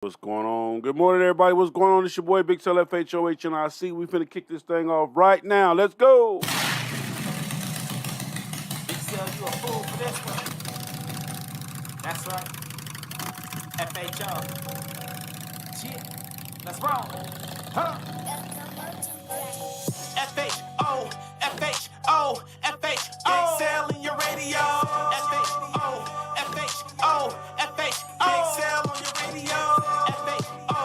What's going on? Good morning, everybody. What's going on? It's your boy, Big Cell FHOHNIC. We finna kick this thing off right now. Let's go. Big Cell, you a fool for this one. That's right. FHO. Yeah. Let's roll. Huh? FHO, FHO, FHO. Big Cell in your radio. FHO, FHO, FHO. Big Cell on your radio. FHO,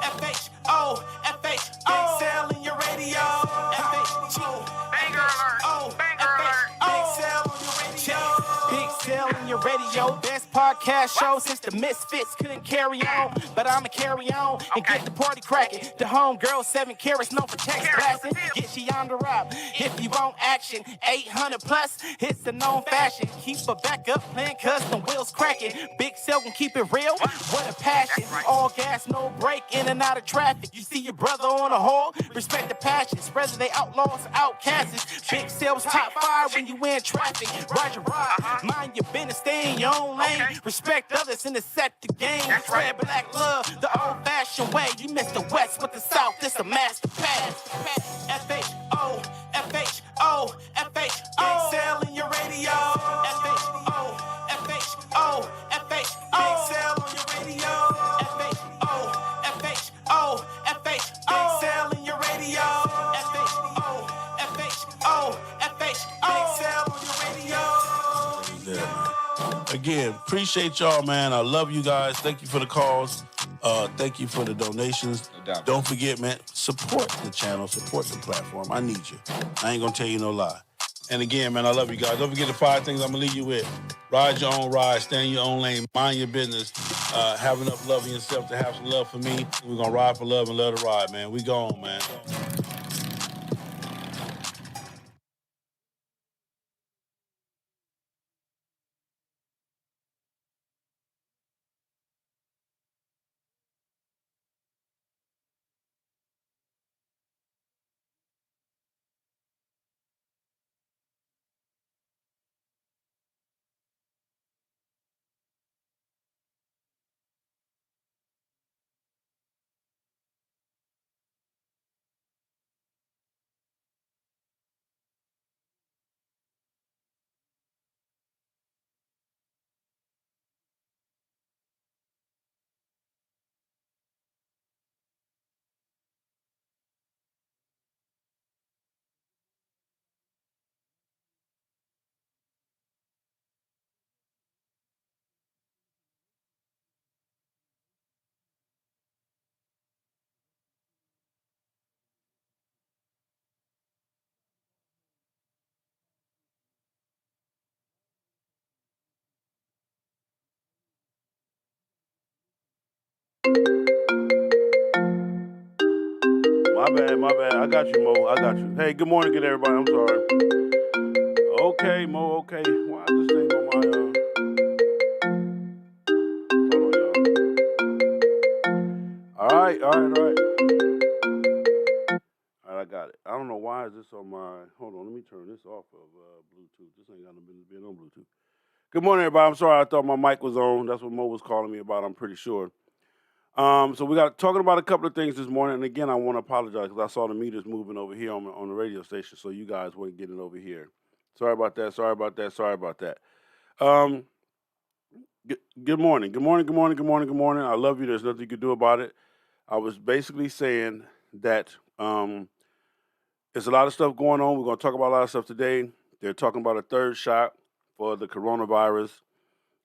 FHO, FHO. Big Cell in your radio. FHO, banger alert. Banger alert. Big Cell on your radio. Big Cell in your radio. Best podcast show since the Misfits couldn't carry on. But I'ma carry on and get the party cracking. The homegirl, 7 carats, known for text blasting. Get she on the rap. If you want action, 800 plus, it's a known fashion. Keep her back up, playing cause the wheels cracking. Big Cell can keep it real. What a passion. All gas, no break, in and out of traffic. You see your brother on a hole, respect the passions. Whether they outlaws or outcasts. Big Cell's top 5 when you in traffic. Roger, ride. Mind your business, stay in your own lane. Respect others and set the game. Spread black love the old-fashioned way. You miss the West with the South, this a master pass. FHO, FHO, FHO. Big Cell in your radio. FHO, FHO, FHO. Big Cell on your radio. FHO, FHO, FHO. Big Cell in your radio. FHO, FHO, FHO. Big Cell on your radio. Again, appreciate y'all, man. I love you guys. Thank you for the calls. Thank you for the donations. No doubt. Don't forget, man, support the channel, support the platform. I need you. I ain't gonna tell you no lie. And again, man, I love you guys. Don't forget the 5 things I'm gonna leave you with. Ride your own ride, stay in your own lane, mind your business, have enough love in yourself to have some love for me. We're gonna ride for love and let it ride, man. We gone, man. My bad. I got you, Mo. I got you. Hey, good morning, good everybody. I'm sorry. Okay, Mo, okay. Why is this thing on my, hold on, y'all. All right. All right, I got it. I don't know why is this on my, hold on, let me turn this off of Bluetooth. This ain't got to be on Bluetooth. Good morning, everybody. I'm sorry. I thought my mic was on. That's what Mo was calling me about, I'm pretty sure. So we got talking about a couple of things this morning, and again, I want to apologize because I saw the meters moving over here on the radio station, so you guys weren't getting over here. Sorry about that. Um, good morning. Good morning. I love you. There's nothing you can do about it. I was basically saying that there's a lot of stuff going on. We're going to talk about a lot of stuff today. They're talking about a 3rd shot for the coronavirus.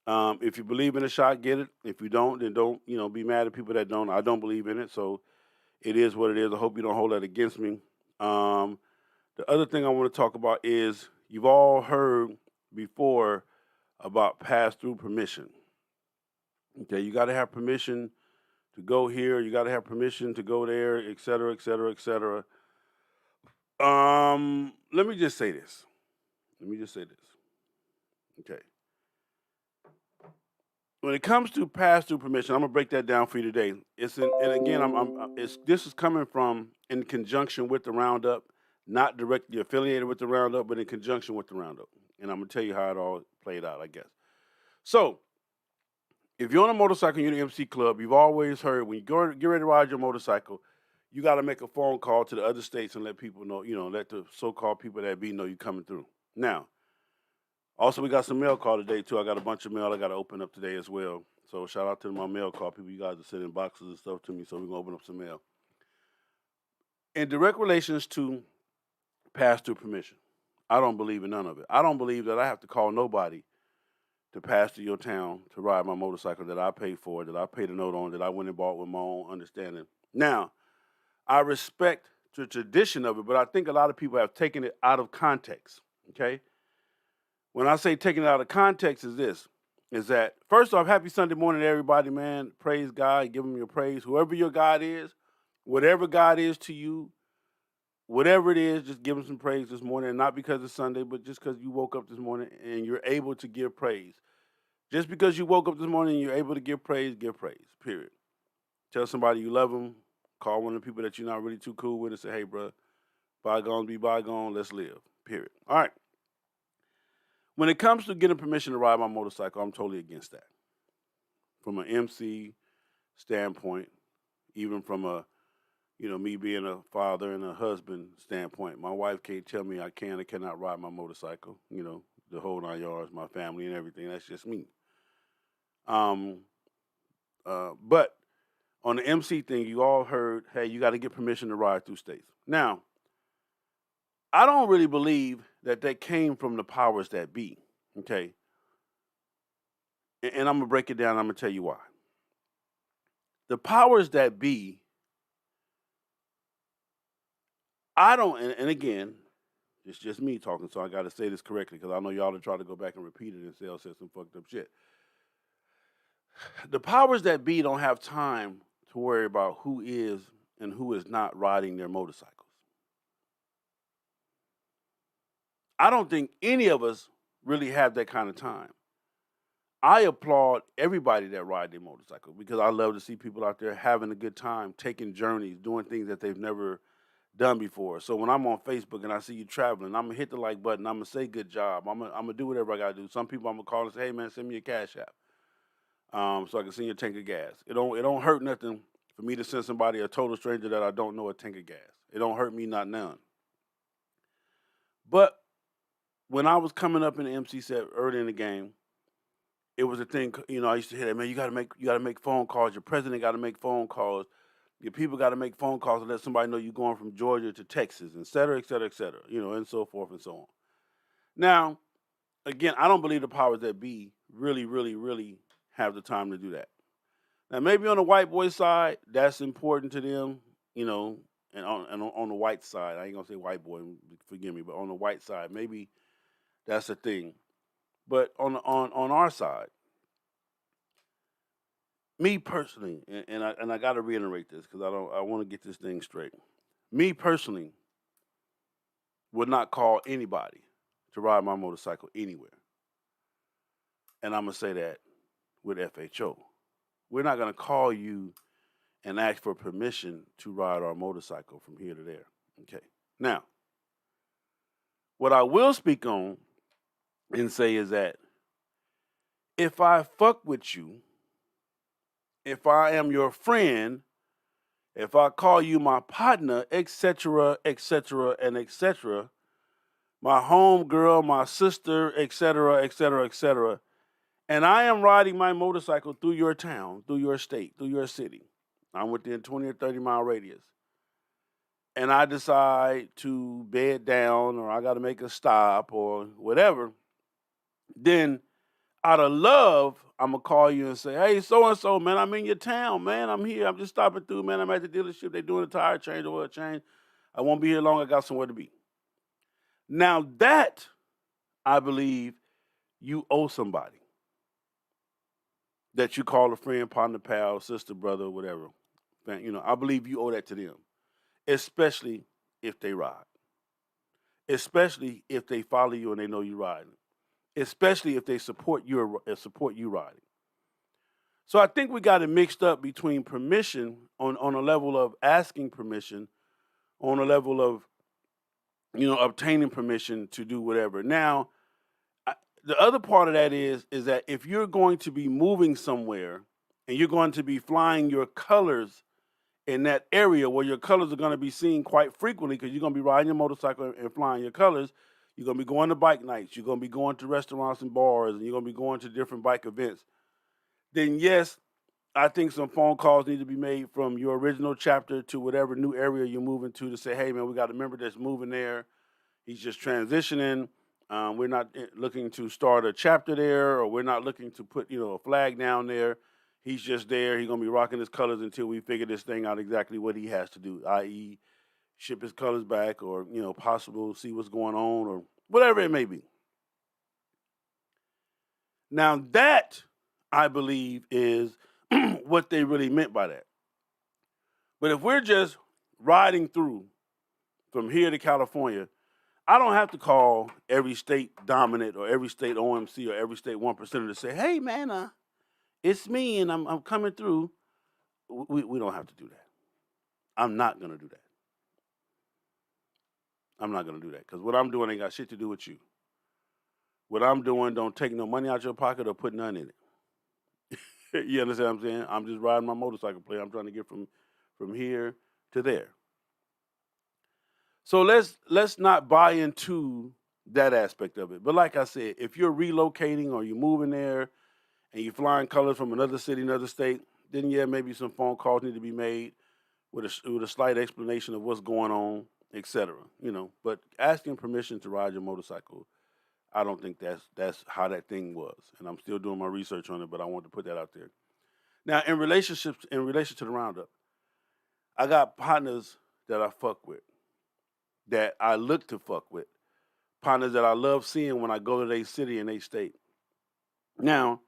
If you believe in the shot, get it. If you don't, then don't, be mad at people that don't. I don't believe in it, so it is what it is. I hope you don't hold that against me. The other thing I want to talk about is you've all heard before about pass-through permission. Okay, you got to have permission to go here. You got to have permission to go there, et cetera, et cetera, et cetera. Let me just say this. Okay. When it comes to pass-through permission, I'm gonna break that down for you today. And again, this is coming from in conjunction with the roundup, not directly affiliated with the roundup, but in conjunction with the roundup. And I'm gonna tell you how it all played out, I guess. So, if you're on a motorcycle and you're in the MC club, you've always heard when you go get ready to ride your motorcycle, you got to make a phone call to the other states and let people know, let the so-called people that be know you coming through. Now, also we got some mail call today too. I got a bunch of mail I got to open up today as well. So shout out to my mail call people. You guys are sending boxes and stuff to me, so we're gonna open up some mail. In direct relations to pass-through permission, I don't believe in none of it. I don't believe that I have to call nobody to pass through your town to ride my motorcycle that I paid for, that I paid a note on, that I went and bought with my own understanding. Now, I respect the tradition of it, but I think a lot of people have taken it out of context. Okay? When I say taking it out of context is that first off, happy Sunday morning to everybody, man. Praise God, give him your praise. Whoever your God is, whatever God is to you, whatever it is, just give him some praise this morning. And not because it's Sunday, but just because you woke up this morning and you're able to give praise. Just because you woke up this morning and you're able to give praise, period. Tell somebody you love them. Call one of the people that you're not really too cool with and say, hey, bro, bygones be bygones, let's live, period. All right. When it comes to getting permission to ride my motorcycle, I'm totally against that. From an MC standpoint, even from me being a father and a husband standpoint, my wife can't tell me I can or cannot ride my motorcycle, the whole 9 yards, my family and everything. That's just me. But on the MC thing, you all heard, hey, you got to get permission to ride through states. Now, I don't really believe that came from the powers that be, okay? And I'm going to break it down. I'm going to tell you why. The powers that be, and again, it's just me talking, so I got to say this correctly because I know y'all will try to go back and repeat it and say I said some fucked up shit. The powers that be don't have time to worry about who is and who is not riding their motorcycles. I don't think any of us really have that kind of time. I applaud everybody that ride their motorcycle because I love to see people out there having a good time, taking journeys, doing things that they've never done before. So when I'm on Facebook and I see you traveling, I'm gonna hit the like button. I'm gonna say good job. I'm gonna do whatever I gotta do. Some people I'm gonna call and say, hey man, send me a cash app, so I can send you a tank of gas. It don't hurt nothing for me to send somebody, a total stranger that I don't know, a tank of gas. It don't hurt me not none. But when I was coming up in the MC set early in the game, it was a thing. I used to hear that, man. You gotta make phone calls. Your president got to make phone calls. Your people got to make phone calls to let somebody know you're going from Georgia to Texas, et cetera, et cetera, et cetera. And so forth and so on. Now, again, I don't believe the powers that be really, really, really have the time to do that. Now, maybe on the white boy side, that's important to them, and on the white side, I ain't gonna say white boy, forgive me, but on the white side, maybe that's a thing. But on our side, me personally, and I got to reiterate this because I want to get this thing straight. Me personally would not call anybody to ride my motorcycle anywhere, and I'm gonna say that with FHO. We're not gonna call you and ask for permission to ride our motorcycle from here to there. Okay. Now, what I will speak on and say is that if I fuck with you, if I am your friend, if I call you my partner, etc., etc., and etc., my home girl, my sister, etc., etc., etc., and I am riding my motorcycle through your town, through your state, through your city, I'm within 20 or 30 mile radius, and I decide to bed down or I got to make a stop or whatever, then out of love, I'm going to call you and say, hey, so-and-so, man, I'm in your town, man. I'm here. I'm just stopping through, man. I'm at the dealership. They're doing a tire change, oil change. I won't be here long. I got somewhere to be. Now that, I believe, you owe somebody that you call a friend, partner, pal, sister, brother, whatever. I believe you owe that to them, especially if they ride, especially if they follow you and they know you riding, especially if they support you riding. So I think we got it mixed up between permission on a level of asking permission, on a level of, obtaining permission to do whatever. Now, the other part of that is that if you're going to be moving somewhere and you're going to be flying your colors in that area where your colors are going to be seen quite frequently because you're going to be riding your motorcycle and flying your colors, you're going to be going to bike nights, you're going to be going to restaurants and bars, and you're going to be going to different bike events, then yes, I think some phone calls need to be made from your original chapter to whatever new area you're moving to say, hey, man, we got a member that's moving there. He's just transitioning. We're not looking to start a chapter there, or we're not looking to put, a flag down there. He's just there. He's going to be rocking his colors until we figure this thing out exactly what he has to do, i.e., ship his colors back or, possible see what's going on or whatever it may be. Now, that, I believe, is what they really meant by that. But if we're just riding through from here to California, I don't have to call every state dominant or every state OMC or every state 1% to say, hey, man, it's me and I'm coming through. We don't have to do that. I'm not going to do that. I'm not going to do that because what I'm doing ain't got shit to do with you. What I'm doing don't take no money out your pocket or put none in it. You understand what I'm saying? I'm just riding my motorcycle play. I'm trying to get from here to there. So let's not buy into that aspect of it. But like I said, if you're relocating or you're moving there and you're flying colors from another city, another state, then yeah, maybe some phone calls need to be made with a slight explanation of what's going on, etc. But asking permission to ride your motorcycle, I don't think that's how that thing was. And I'm still doing my research on it, but I want to put that out there. Now, in relation to the roundup, I got partners that I fuck with, that I look to fuck with, partners that I love seeing when I go to their city and their state. Now,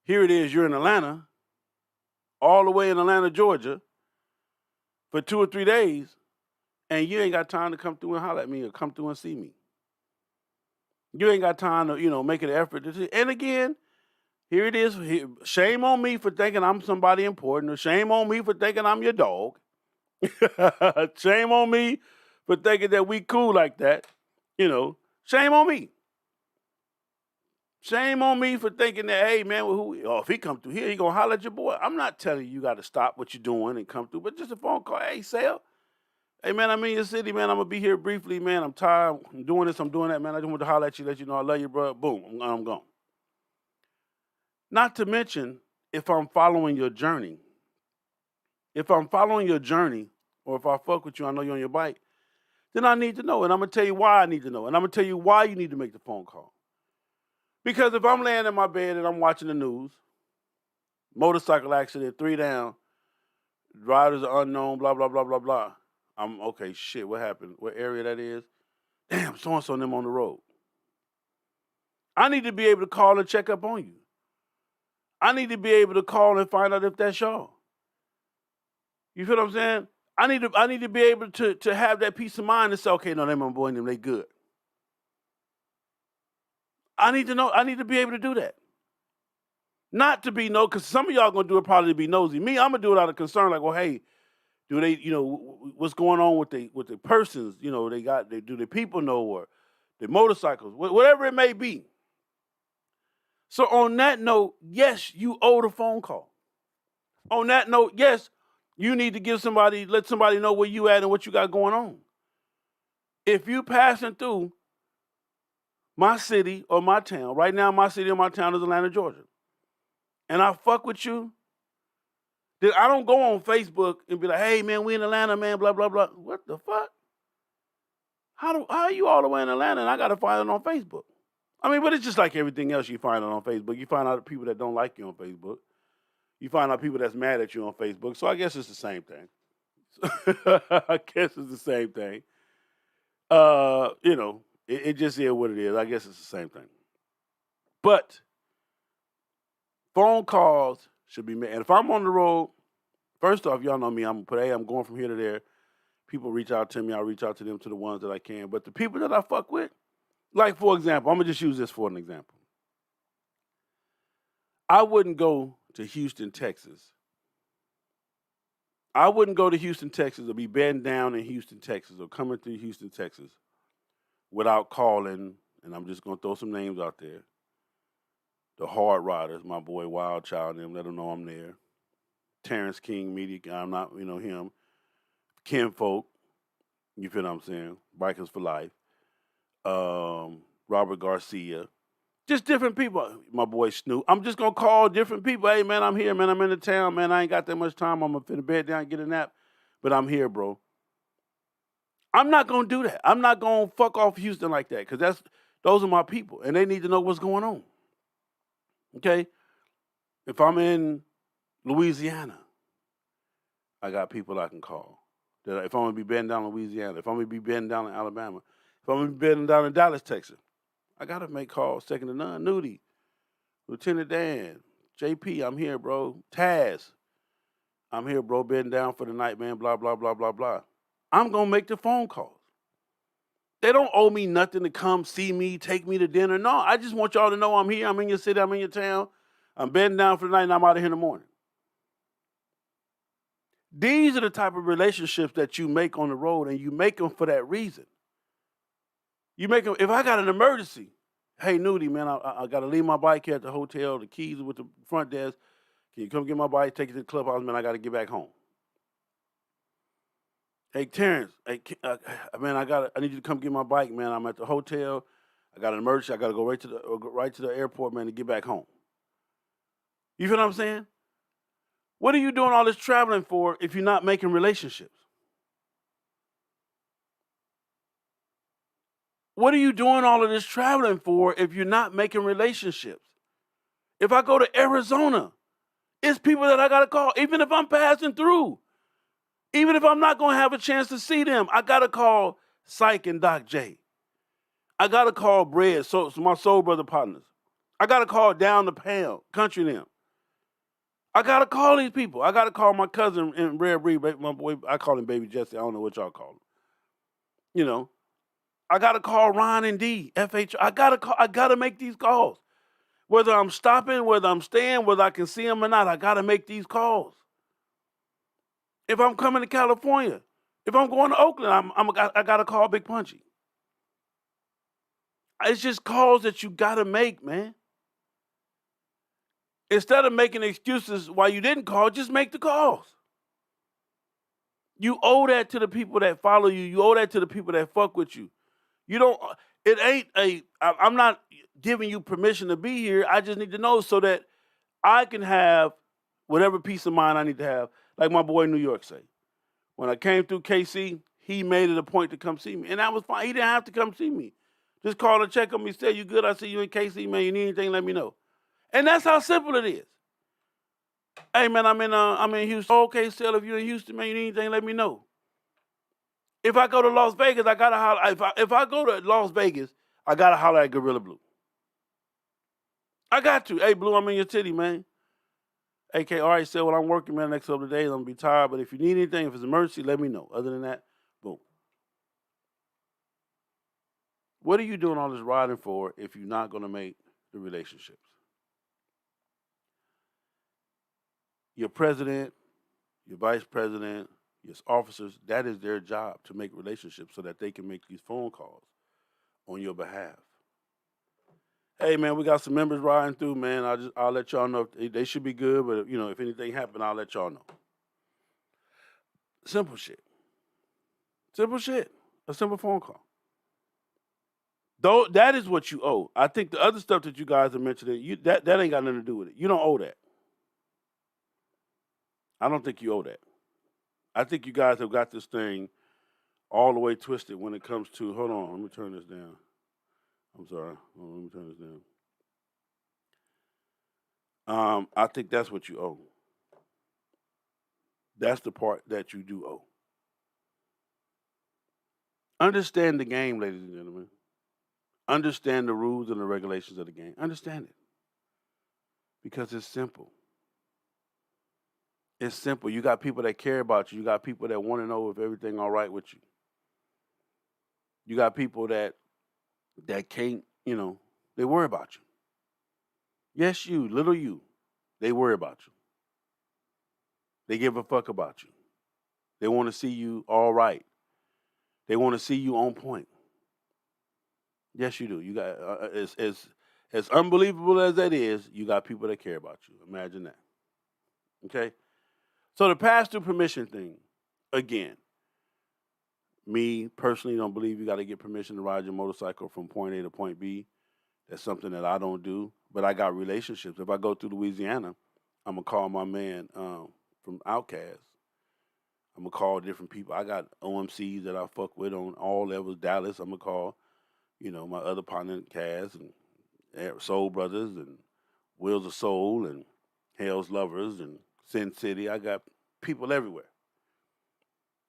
here it is, you're in Atlanta, all the way in Atlanta, Georgia, for 2 or 3 days, and you ain't got time to come through and holler at me or come through and see me. You ain't got time to, make an effort to see. And again, here it is. Shame on me for thinking I'm somebody important, or shame on me for thinking I'm your dog. Shame on me for thinking that we cool like that. Shame on me. Shame on me for thinking that, hey, man, if he come through here, he going to holler at your boy. I'm not telling you got to stop what you're doing and come through, but just a phone call. Hey, Sal. Hey, man, I'm in your city, man. I'm going to be here briefly, man. I'm tired. I'm doing this. I'm doing that, man. I just want to holler at you, let you know I love you, bro. Boom. I'm gone. Not to mention, if I'm following your journey. If I'm following your journey, or if I fuck with you, I know you're on your bike, then I need to know. And I'm going to tell you why I need to know. And I'm going to tell you why you need to make the phone call. Because if I'm laying in my bed and I'm watching the news, motorcycle accident, 3 down, riders are unknown, blah, blah, blah, blah, blah. I'm, okay, shit, what happened? What area that is? Damn, so-and-so and them on the road. I need to be able to call and check up on you. I need to be able to call and find out if that's y'all. You feel what I'm saying? I need to be able to have that peace of mind and say, okay, no, they my boy and them, they good. I need to know. I need to be able to do that. Not to be because some of y'all gonna do it probably to be nosy. Me, I'm gonna do it out of concern. Like, well, hey, do they, what's going on with the persons? Do the people know, or the motorcycles, whatever it may be. So on that note, yes, you owe the phone call. On that note, yes, you need to let somebody know where you at and what you got going on. If you passing through my city or my town, right now my city or my town is Atlanta, Georgia, and I fuck with you, then I don't go on Facebook and be like, hey, man, we in Atlanta, man, blah, blah, blah. What the fuck? How are you all the way in Atlanta and I got to find it on Facebook? I mean, but it's just like everything else you find it on Facebook. You find out people that don't like you on Facebook. You find out people that's mad at you on Facebook. So I guess it's the same thing. I guess it's the same thing. It just is what it is. I guess it's the same thing. But phone calls should be made. And if I'm on the road, first off, y'all know me. I'm going from here to there. People reach out to me. I reach out to them, to the ones that I can. But the people that I fuck with, like, for example, I'm going to just use this for an example. I wouldn't go to Houston, Texas. I wouldn't go to Houston, Texas, or be bedding down in Houston, Texas, or coming through Houston, Texas, without calling and I'm just going to throw some names out there. The Hard Riders, my boy Wild Child, and them, let them know I'm there. Terrence King, Media, I'm not, him. Ken Folk, you feel what I'm saying? Bikers for Life. Robert Garcia. Just different people. My boy Snoop. I'm just going to call different people. Hey, man, I'm here, man. I'm in the town, man. I ain't got that much time. I'm going to fit bed down and get a nap. But I'm here, bro. I'm not going to do that. I'm not going to fuck off Houston like that because those are my people, and they need to know what's going on. Okay? If I'm in Louisiana, I got people I can call. If I'm going to be bedding down in Louisiana, if I'm going to be bedding down in Alabama, if I'm going to be bedding down in Dallas, Texas, I got to make calls second to none. Nudie, Lieutenant Dan, JP, I'm here, bro. Taz, I'm here, bro, bedding down for the night, man, blah, blah, blah, blah, blah. I'm going to make the phone calls. They don't owe me nothing to come see me, take me to dinner. No, I just want y'all to know I'm here. I'm in your city. I'm in your town. I'm bedding down for the night, and I'm out of here in the morning. These are the type of relationships that you make on the road, and you make them for that reason. You make them, if I got an emergency, hey, Nudie, man, I got to leave my bike here at the hotel. The keys are with the front desk. Can you come get my bike, take it to the clubhouse, man? I got to get back home. Hey, Terrence, man, I need you to come get my bike, man. I'm at the hotel. I got an emergency. I got to go right to the airport, man, to get back home. You feel what I'm saying? What are you doing all this traveling for if you're not making relationships? What are you doing all of this traveling for if you're not making relationships? If I go to Arizona, it's people that I got to call, even if I'm passing through. Even if I'm not going to have a chance to see them, I got to call Psych and Doc J. I got to call Bread, so my soul brother partners. I got to call Down the Pound, Country them. I got to call these people. I got to call my cousin in Red Breed, my boy, I call him Baby Jesse. I don't know what y'all call him. I got to call Ron and D, FH. I got to make these calls. Whether I'm stopping, whether I'm staying, whether I can see them or not, I got to make these calls. If I'm coming to California, if I'm going to Oakland, I got to call Big Punchy. It's just calls that you got to make, man. Instead of making excuses why you didn't call, just make the calls. You owe that to the people that follow you. You owe that to the people that fuck with you. I'm not giving you permission to be here. I just need to know so that I can have whatever peace of mind I need to have. Like my boy in New York say. When I came through KC, he made it a point to come see me. And that was fine. He didn't have to come see me. Just call and check on me. Say, you good? I see you in KC, man. You need anything, let me know. And that's how simple it is. Hey, man, I'm in Houston. Okay, Sel, if you're in Houston, man, you need anything, let me know. If I go to Las Vegas, I got to holler. If I go to Las Vegas, I got to holler at Gorilla Blue. I got to. Hey, Blue, I'm in your city, man. AK, all right, Sel, well, I'm working, man, next couple of days. I'm going to be tired. But if you need anything, if it's an emergency, let me know. Other than that, boom. What are you doing all this riding for if you're not going to make the relationships? Your president, your vice president, your officers, that is their job to make relationships so that they can make these phone calls on your behalf. Hey, man, we got some members riding through, man. I'll let y'all know if they should be good, but if anything happen, I'll let y'all know. Simple shit. Simple shit. A simple phone call. Though that is what you owe. I think the other stuff that you guys are mentioning, that ain't got nothing to do with it. You don't owe that. I don't think you owe that. I think you guys have got this thing all the way twisted when it comes to, hold on, let me turn this down. I'm sorry. Hold on, let me turn this down. I think that's what you owe. That's the part that you do owe. Understand the game, ladies and gentlemen. Understand the rules and the regulations of the game. Understand it. Because it's simple. It's simple. You got people that care about you. You got people that want to know if everything all right with you. You got people that can't, they worry about you. Yes, you, little you, they worry about you. They give a fuck about you. They want to see you all right. They want to see you on point. Yes, you do. You got as unbelievable as that is. You got people that care about you. Imagine that. Okay. So the pass through permission thing, again, me personally don't believe you got to get permission to ride your motorcycle from point A to point B. That's something that I don't do. But I got relationships. If I go through Louisiana, I'm gonna call my man from Outcast. I'm gonna call different people. I got OMCs that I fuck with on all levels. Dallas, I'm gonna call. My other partner, Cass and Soul Brothers and Wheels of Soul and Hell's Lovers and Sin City. I got people everywhere.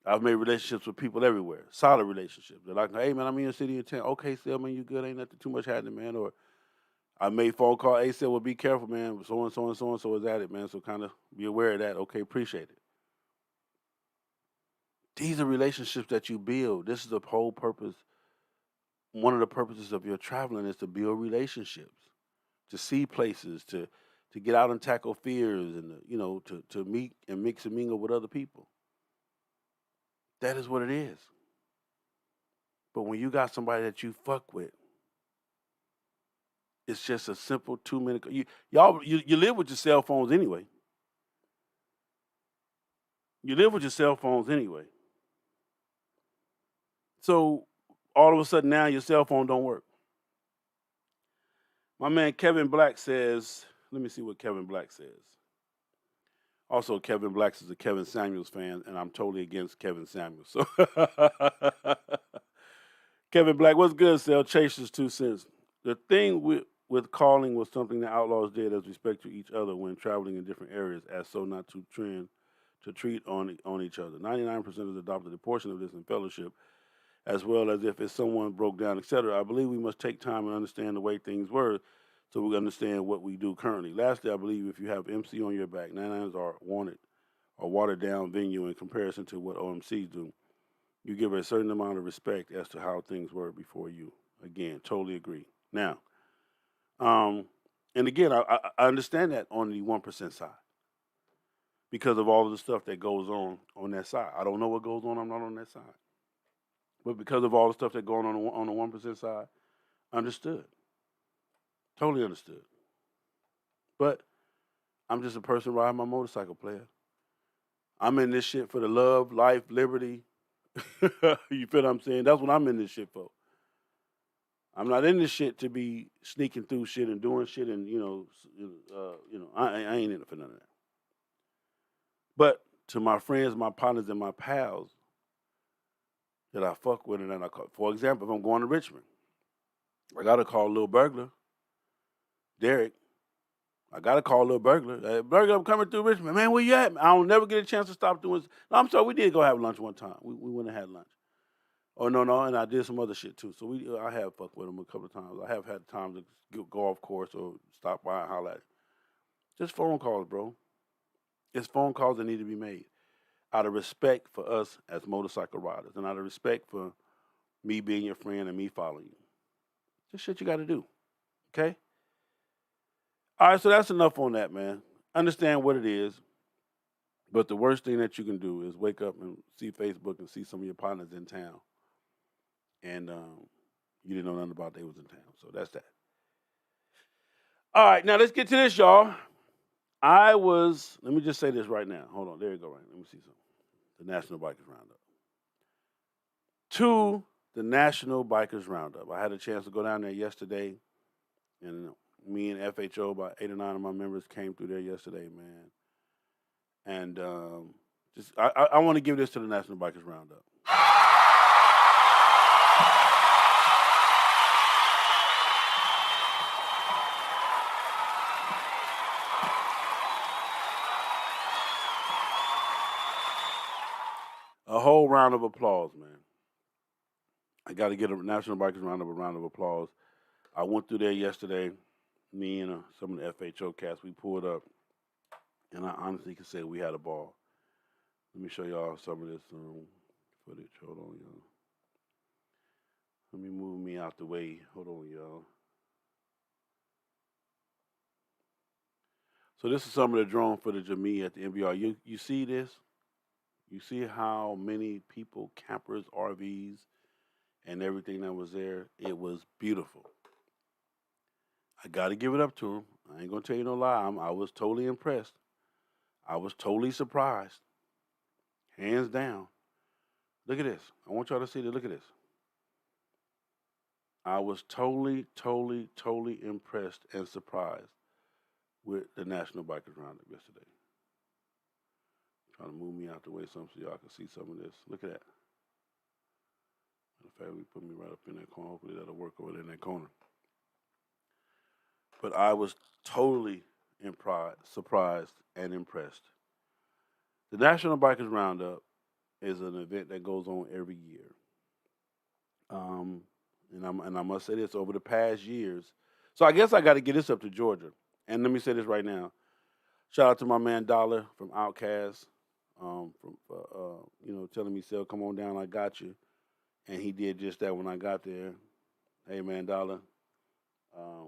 I've made relationships with people everywhere, solid relationships. They're like, hey man, I'm in your city in town. Okay, still man, you good? Ain't nothing too much happening, man. Or I made phone call. Hey, said, well, be careful, man. So and so and so and so is at it, man. So kind of be aware of that. Okay, appreciate it. These are relationships that you build. This is the whole purpose. One of the purposes of your traveling is to build relationships, to see places, to get out and tackle fears, and to meet and mix and mingle with other people. That is what it is. But when you got somebody that you fuck with, it's just a simple 2 minute. You live with your cell phones anyway. You live with your cell phones anyway. So all of a sudden now your cell phone don't work. My man Kevin Black says, let me see what Kevin Black says. Also, Kevin Black is a Kevin Samuels fan, and I'm totally against Kevin Samuels. So, Kevin Black, what's good, Sal? Chasers 2 cents. The thing with calling was something the outlaws did as respect to each other when traveling in different areas, as so not to trend to treat on each other. 99% has adopted a portion of this in fellowship, as well as if it's someone broke down, etc. I believe we must take time and understand the way things were so we understand what we do currently. Lastly, I believe if you have MC on your back, 99s are wanted or watered down venue in comparison to what OMCs do. You give a certain amount of respect as to how things were before you. Again, totally agree. Now, and again, I understand that on the 1% side because of all of the stuff that goes on that side. I don't know what goes on. I'm not on that side. But because of all the stuff that going on the 1% side, understood. Totally understood. But I'm just a person riding my motorcycle, player. I'm in this shit for the love, life, liberty. You feel what I'm saying? That's what I'm in this shit for. I'm not in this shit to be sneaking through shit and doing shit, and I ain't in it for none of that. But to my friends, my partners, and my pals that I fuck with, and that I call, for example, if I'm going to Richmond, I gotta call Lil Burglar, Derek. I gotta call Lil Burglar. Hey, Burglar, I'm coming through Richmond. Man, where you at? I don't never get a chance to stop doing. No, I'm sorry, we did go have lunch one time. We went and had lunch. Oh no, and I did some other shit too. So I have fucked with him a couple of times. I have had time to go off course or stop by and holler at him. Just phone calls, bro. It's phone calls that need to be made out of respect for us as motorcycle riders, and out of respect for me being your friend and me following you. Just shit you got to do. Okay. All right, so that's enough on that, man. Understand what it is, but the worst thing that you can do is wake up and see Facebook and see some of your partners in town, and you didn't know nothing about they was in town. So that's that. All right, now let's get to this, y'all. Let me just say this right now. Hold on, there you go, right? Let me see something. The National Bikers Roundup. To the National Bikers Roundup. I had a chance to go down there yesterday, and me and FHO, about 8 or 9 of my members came through there yesterday, man. And I want to give this to the National Bikers Roundup. A whole round of applause, man. I got to get a National Bikers Roundup a round of applause. I went through there yesterday. Me and some of the FHO cats, we pulled up, and I honestly can say we had a ball. Let me show y'all some of this footage. Hold on, y'all. Let me move me out the way. Hold on, y'all. So this is some of the drone footage of me at the NBR. You see this? You see how many people, campers, RVs, and everything that was there. It was beautiful. I got to give it up to him. I ain't gonna tell you no lie. I was totally impressed. I was totally surprised, hands down. Look at this. I want y'all to see this. Look at this. I was totally, totally, totally impressed and surprised with the National Bikers Roundup yesterday. Trying to move me out the way some so y'all can see some of this. Look at that. Matter of fact, we put me right up in that corner. Hopefully that'll work over there in that corner. But I was totally surprised and impressed. The National Bikers Roundup is an event that goes on every year. Um, and I must say this over the past years. So I guess I got to get this up to Georgia. And let me say this right now. Shout out to my man Dollar from Outcast, from telling me, "Sel, come on down, I got you." And he did just that when I got there. Hey man, Dollar,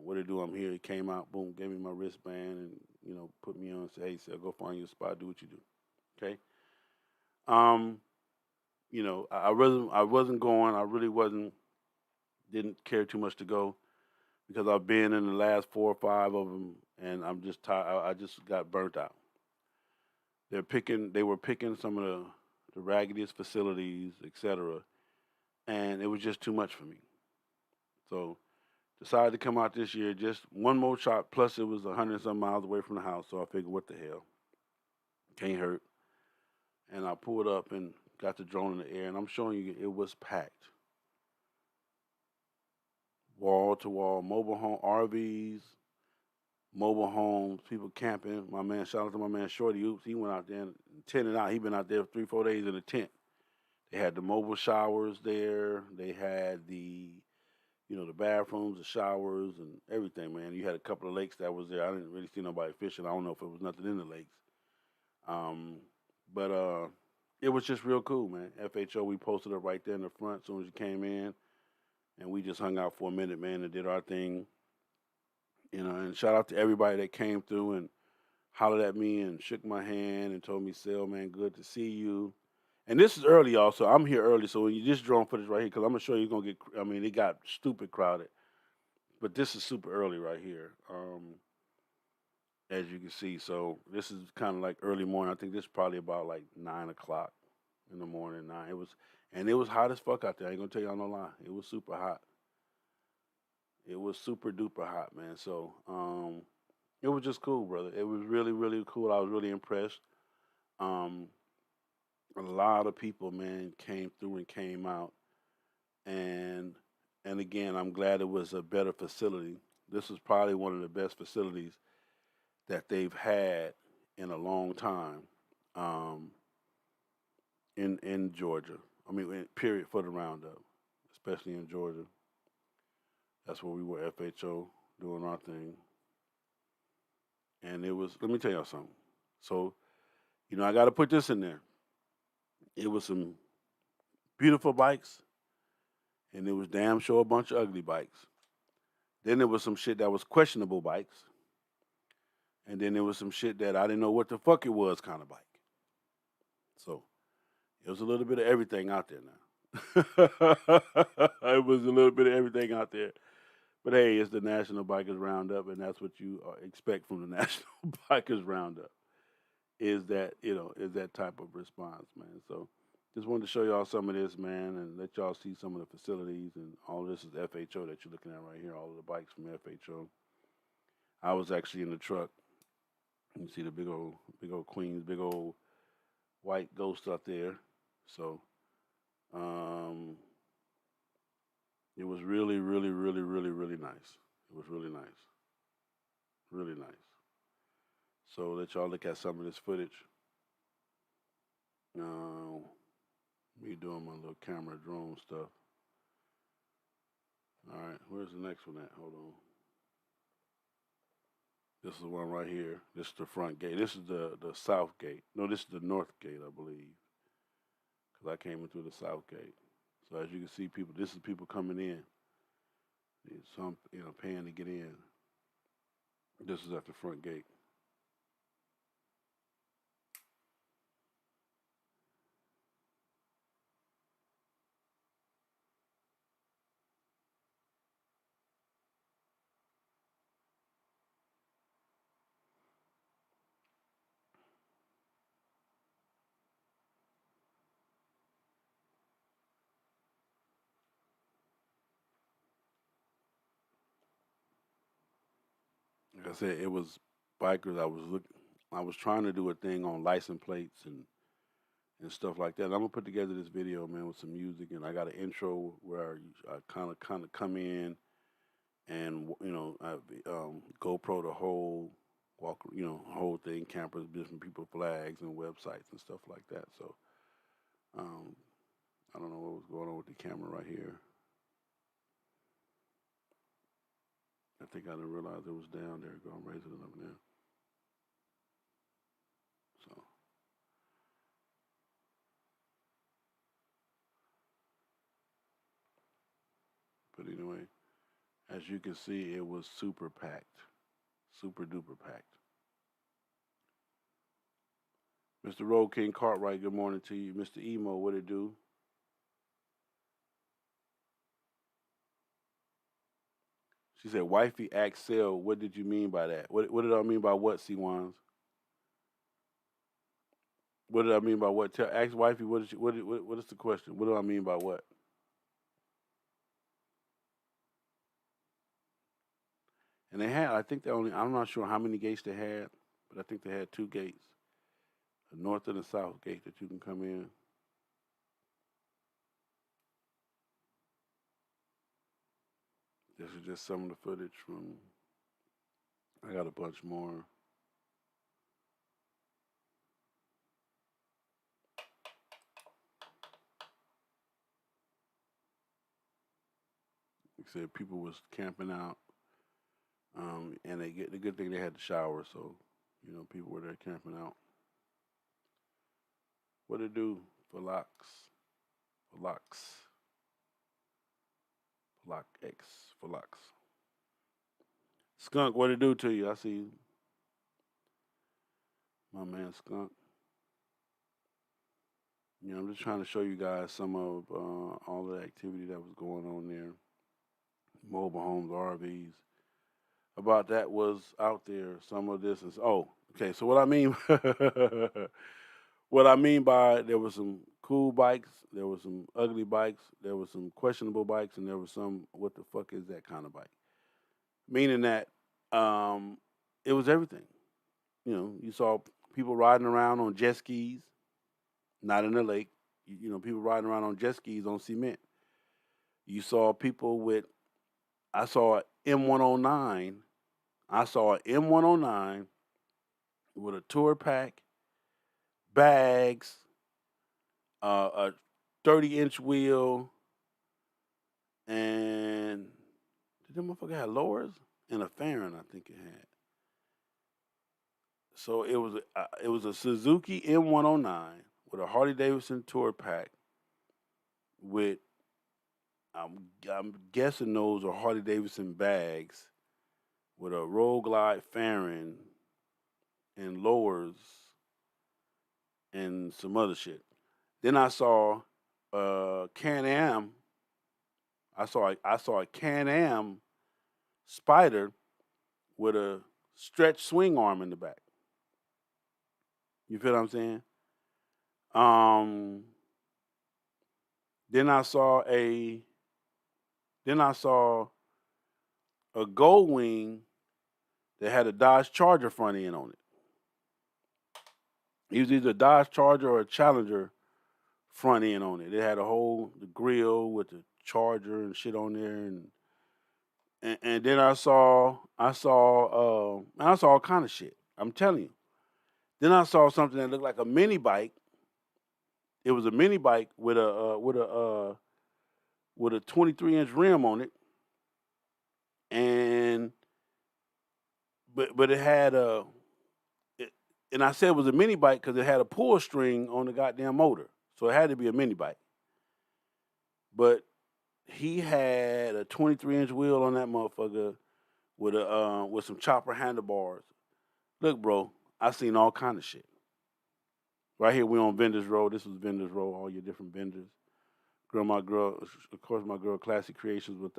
what to do? I'm here. He came out, boom, gave me my wristband, and put me on. Said, "Hey, Sel, go find your spot, do what you do." Okay. Um, I wasn't going. I really wasn't. Didn't care too much to go because I've been in the last 4 or 5 of them, and I'm just tired. I just got burnt out. They were picking some of the raggediest facilities, etc., and it was just too much for me. So decided to come out this year, just one more shot. Plus, it was 100 some miles away from the house, so I figured, what the hell, can't hurt. And I pulled up and got the drone in the air, and I'm showing you it was packed, wall to wall, mobile home RVs, mobile homes, people camping. My man, shout out to my man Shorty Oops. He went out there and tented out. He been out there 3 4 days in a tent. They had the mobile showers there. They had the bathrooms, the showers, and everything. Man, you had a couple of lakes that was there. I didn't really see nobody fishing. I don't know if it was nothing in the lakes. Um, but it was just real cool, man. FHO, we posted it right there in the front as soon as you came in, and we just hung out for a minute, man, and did our thing. And shout out to everybody that came through and hollered at me and shook my hand and told me, "Sel, man, good to see you." And this is early, y'all, so I'm here early. So when you just drone footage right here, because I'm gonna show you, gonna get. I mean, it got stupid crowded, but this is super early right here, as you can see. So this is kind of like early morning. I think this is probably about like 9 o'clock in the morning. And it was hot as fuck out there. I ain't gonna tell y'all no lie. It was super hot. It was super duper hot, man. So it was just cool, brother. It was really, really cool. I was really impressed. Um, a lot of people, man, came through and came out, and again, I'm glad it was a better facility. This was probably one of the best facilities that they've had in a long time, um, in Georgia. I mean, period, for the roundup, especially in Georgia. That's where we were, FHO, doing our thing, and it was. Let me tell y'all something. So, I got to put this in there. It was some beautiful bikes, and it was damn sure a bunch of ugly bikes. Then there was some shit that was questionable bikes, and then there was some shit that I didn't know what the fuck it was kind of bike. So it was a little bit of everything out there now. It was a little bit of everything out there. But hey, it's the National Bikers Roundup, and that's what you expect from the National Bikers Roundup. Is that type of response, man. So just wanted to show y'all some of this, man, and let y'all see some of the facilities, and all of this is FHO that you're looking at right here. All of the bikes from FHO. I was actually in the truck. You see the big old Queens, big old white ghost up there. So um, it was really, really, really, really, really nice. It was really nice, really nice. So let y'all look at some of this footage. Uh, me doing my little camera drone stuff. All right, where's the next one at? Hold on. This is the one right here. This is the front gate. This is the south gate. No, this is the north gate, I believe, because I came in through the south gate. So as you can see, people, this is people coming in. Some, paying to get in. This is at the front gate. Like I said, it was bikers. I was trying to do a thing on license plates and stuff like that. And I'm gonna put together this video, man, with some music, and I got an intro where I kind of come in and I GoPro the whole walk, whole thing, campers, different people, flags, and websites and stuff like that. So um, I don't know what was going on with the camera right here. I think I didn't realize it was down there. Go, I'm raising it up now. So, but anyway, as you can see, it was super packed, super duper packed. Mr. Road King Cartwright, good morning to you. Mr. Emo, what it do? She said, "Wifey Axel, what did you mean by that? What did I mean by what, C1s? What did I mean by what? Ask wifey, what is the question? What do I mean by what?" And they had, I think they only, I'm not sure how many gates they had, but I think they had two gates, a north and a south gate that you can come in. This is just some of the footage from, I got a bunch more. Like I said, people was camping out, and the good thing they had the shower, so people were there camping out. What it do for locks? For locks. Lock X for locks. Skunk, what it do to you? I see my man Skunk. I'm just trying to show you guys some of all the activity that was going on there. Mobile homes, RVs. About that was out there. Some of this is okay. So what I mean, what I mean by there was some cool bikes, there was some ugly bikes, there was some questionable bikes, and there was some what the fuck is that kind of bike? Meaning that um, it was everything. You saw people riding around on jet skis, not in the lake. People riding around on jet skis on cement. You saw people with. I saw an M109. I saw an M109 with a tour pack, bags, a 30-inch wheel, and did that motherfucker have lowers and a fairing? I think it had. So it was a Suzuki M109 with a Harley Davidson tour pack with I'm guessing those are Harley Davidson bags with a Roll Glide fairing and lowers and some other shit. Then I saw Can Am. I saw a Can Am Spider with a stretch swing arm in the back. You feel what I'm saying? Um, then I saw a then I saw a Gold Wing that had a Dodge Charger front end on it. It was either a Dodge Charger or a Challenger front end on it. It had the grill with the Charger and shit on there, and then I saw all kind of shit. I'm telling you. Then I saw something that looked like a mini bike. It was a mini bike with a 23-inch rim on it, and but it had and I said it was a mini bike because it had a pull string on the goddamn motor, so it had to be a mini bike. But he had a 23-inch wheel on that motherfucker with some chopper handlebars. Look, bro, I seen all kind of shit. Right here, we on Vendors Road. This was Vendors Road. All your different vendors. My girl, of course, my girl Classic Creations was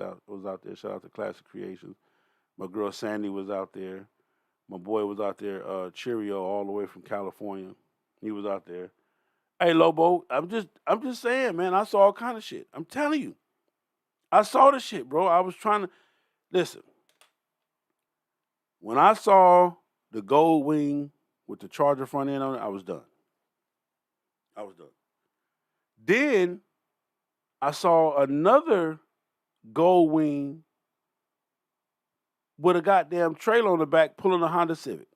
out there. Shout out to Classic Creations. My girl Sandy was out there. My boy was out there. Cheerio, all the way from California. He was out there. Hey, Lobo, I'm just saying, man. I saw all kind of shit. I'm telling you, I saw the shit, bro. I was trying to listen. When I saw the gold wing with the Charger front end on it, I was done. I was done. Then I saw another gold wing with a goddamn trailer on the back pulling a Honda Civic.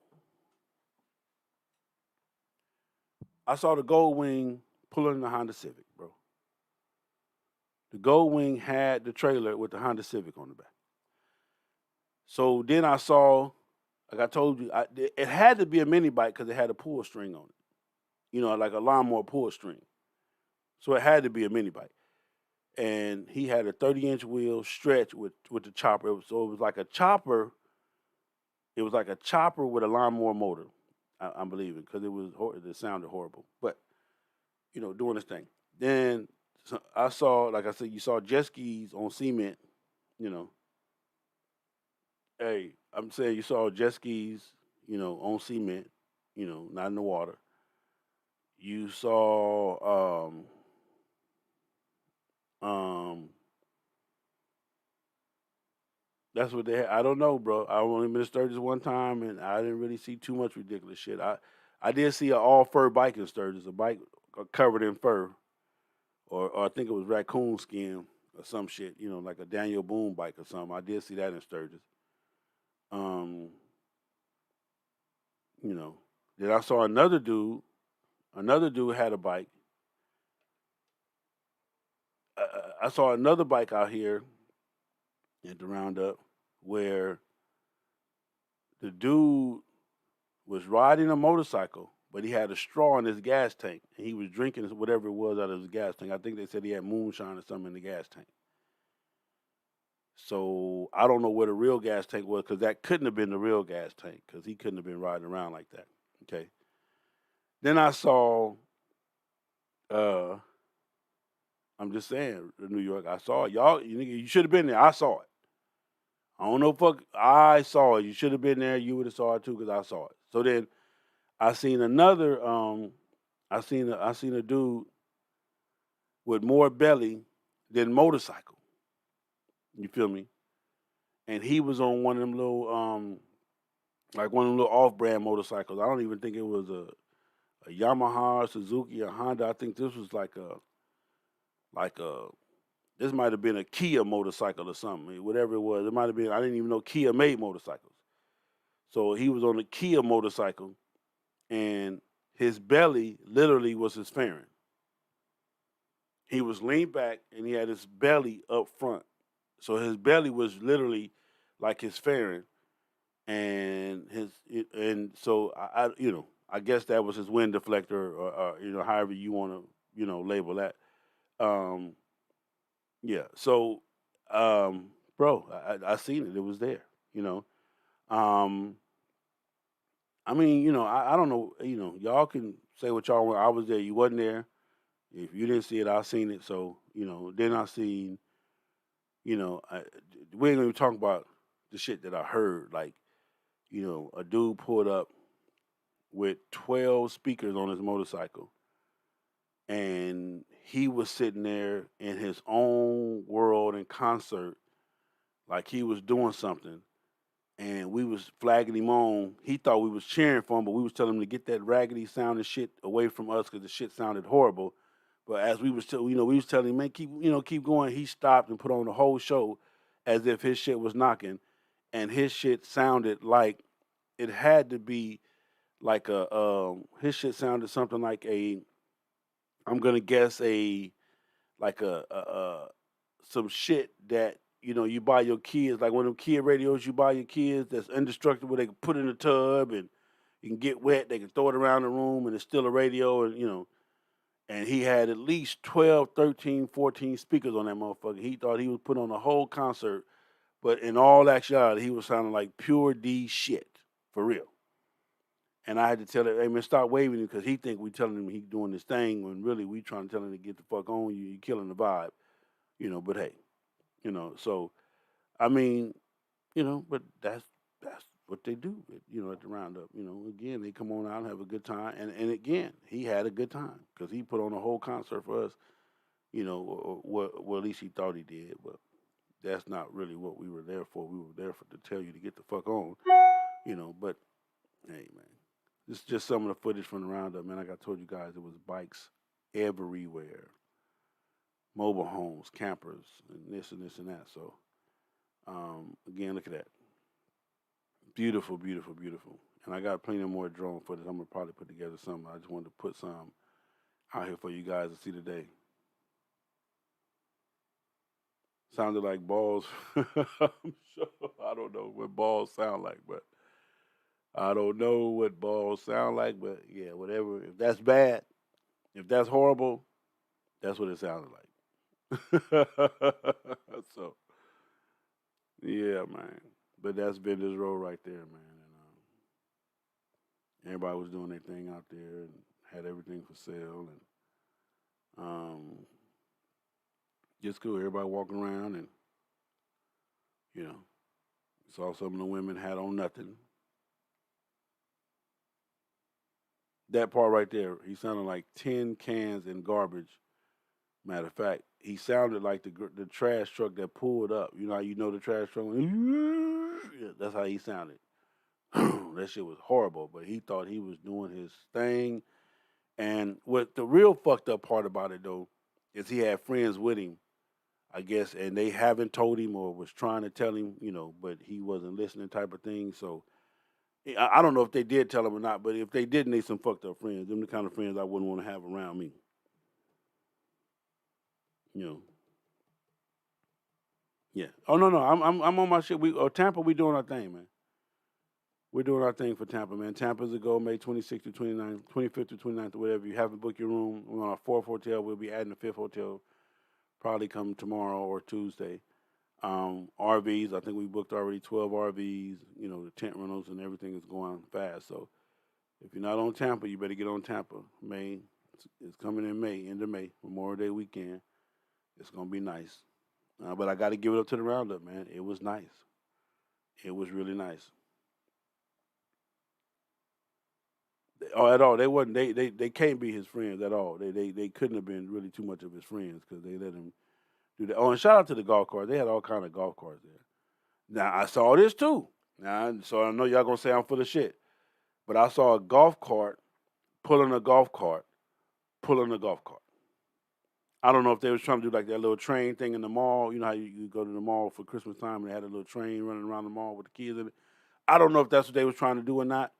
I saw the gold wing pulling the Honda Civic, bro. The gold wing had the trailer with the Honda Civic on the back. So then I saw, like I told you, it had to be a mini bike because it had a pull string on it. Like a lawnmower pull string. So it had to be a mini bike. And he had a 30-inch wheel stretch with the chopper. So it was like a chopper. It was like a chopper with a lawnmower motor. I'm believing because it sounded horrible, but doing this thing. Then I saw, like I said, you saw jet skis on cement. You know, hey, I'm saying you saw jet skis, on cement. Not in the water. You saw um that's what they had. I don't know, bro. I only been to Sturgis one time, and I didn't really see too much ridiculous shit. I did see an all fur bike in Sturgis, a bike covered in fur, or I think it was raccoon skin or some shit. Like a Daniel Boone bike or something. I did see that in Sturgis. Um, you know. Then I saw another dude. Another dude had a bike. I saw another bike out here at the roundup where the dude was riding a motorcycle, but he had a straw in his gas tank, and he was drinking whatever it was out of his gas tank. I think they said he had moonshine or something in the gas tank. So I don't know where the real gas tank was because that couldn't have been the real gas tank because he couldn't have been riding around like that. Okay. Then I saw, uh, I'm just saying, New York. I saw it. Y'all, you should have been there. I saw it. I don't know, fuck. I saw it. You should have been there. You would have saw it too because I saw it. So then I seen another. I seen a dude with more belly than motorcycle. You feel me? And he was on one of them little like one of them little off-brand motorcycles. I don't even think it was a Yamaha, Suzuki, or Honda. I think this was like a this might have been a Kia motorcycle or something. Whatever it was, it might have been. I didn't even know Kia made motorcycles. So he was on a Kia motorcycle, and his belly literally was his fairing. He was leaned back, and he had his belly up front. So his belly was literally like his fairing, and and so I guess that was his wind deflector, or however you want to label that. Um, yeah. So, bro, I seen it. It was there. You know. Um, I mean, I don't know. Y'all can say what y'all want. I was there. You wasn't there. If you didn't see it, I seen it. So then I seen. We ain't gonna even talk about the shit that I heard. Like, a dude pulled up with 12 speakers on his motorcycle, and he was sitting there in his own world in concert, like he was doing something, and we was flagging him on. He thought we was cheering for him, but we was telling him to get that raggedy sounding shit away from us because the shit sounded horrible. But as we was, we was telling him, man, keep going. He stopped and put on the whole show as if his shit was knocking, and his shit sounded like it had to be like his shit sounded something like I'm gonna guess like some shit that you buy your kids, like one of them kid radios you buy your kids that's indestructible. They can put in a tub and you can get wet. They can throw it around the room and it's still a radio. And and he had at least 12, 13, 14 speakers on that motherfucker. He thought he was putting on a whole concert, but in all actuality, he was sounding like pure D shit for real. And I had to tell him, hey man, stop waving him because he think we telling him he doing this thing when really we trying to tell him to get the fuck on. You killing the vibe, But hey, so I mean, but that's what they do, at the roundup. Again, they come on out and have a good time, and again, he had a good time because he put on a whole concert for us, or well, at least he thought he did, but that's not really what we were there for. We were there to tell you to get the fuck on. But hey, man, this is just some of the footage from the roundup, man. Like I told you guys, it was bikes everywhere, mobile homes, campers, and this and this and that. So, again, look at that. Beautiful, beautiful, beautiful. And I got plenty more drone footage. I'm gonna probably put together some. I just wanted to put some out here for you guys to see today. Sounded like balls. I'm sure. I don't know what balls sound like, but I don't know what balls sound like. But yeah, whatever. If that's bad, if that's horrible, that's what it sounded like. So yeah, man. But that's Bender's Road right there, man. And everybody was doing their thing out there and had everything for sale and just cool. Everybody walking around and you know saw some of the women had on nothing. That part right there, he sounded like tin cans in garbage. Matter of fact, he sounded like the trash truck that pulled up. The trash truck. Yeah, that's how he sounded. That shit was horrible, but he thought he was doing his thing. And what the real fucked up part about it though is he had friends with him, I guess, and they haven't told him or was trying to tell him, but he wasn't listening type of thing. So I don't know if they did tell him or not, but if they didn't, they some fucked up friends. Them the kind of friends I wouldn't want to have around me. You know. Yeah. Oh no, I'm on my shit. Tampa, we doing our thing, man. We're doing our thing for Tampa, man. Tampa's a go, May 26th to 29th, 25th to 29th, or whatever. You haven't booked your room. We're on our fourth hotel. We'll be adding a fifth hotel probably come tomorrow or Tuesday. RVs, I think we booked already 12 RVs. The tent rentals and everything is going fast. So if you're not on Tampa, you better get on Tampa. May is coming in May, end of May, Memorial Day weekend. It's gonna be nice. But I got to give it up to the roundup, man. It was nice. It was really nice. Oh, at all. They wasn't. They can't be his friends at all. They couldn't have been really too much of his friends because they let him do that. Oh, and shout out to the golf cart. They had all kind of golf carts there. Now I saw this too. Now, so I know y'all gonna say I'm full of shit, but I saw a golf cart pulling a golf cart, pulling a golf cart. I don't know if they was trying to do like that little train thing in the mall. You know how you go to the mall for Christmas time and they had a little train running around the mall with the kids in it. I don't know if that's what they was trying to do or not.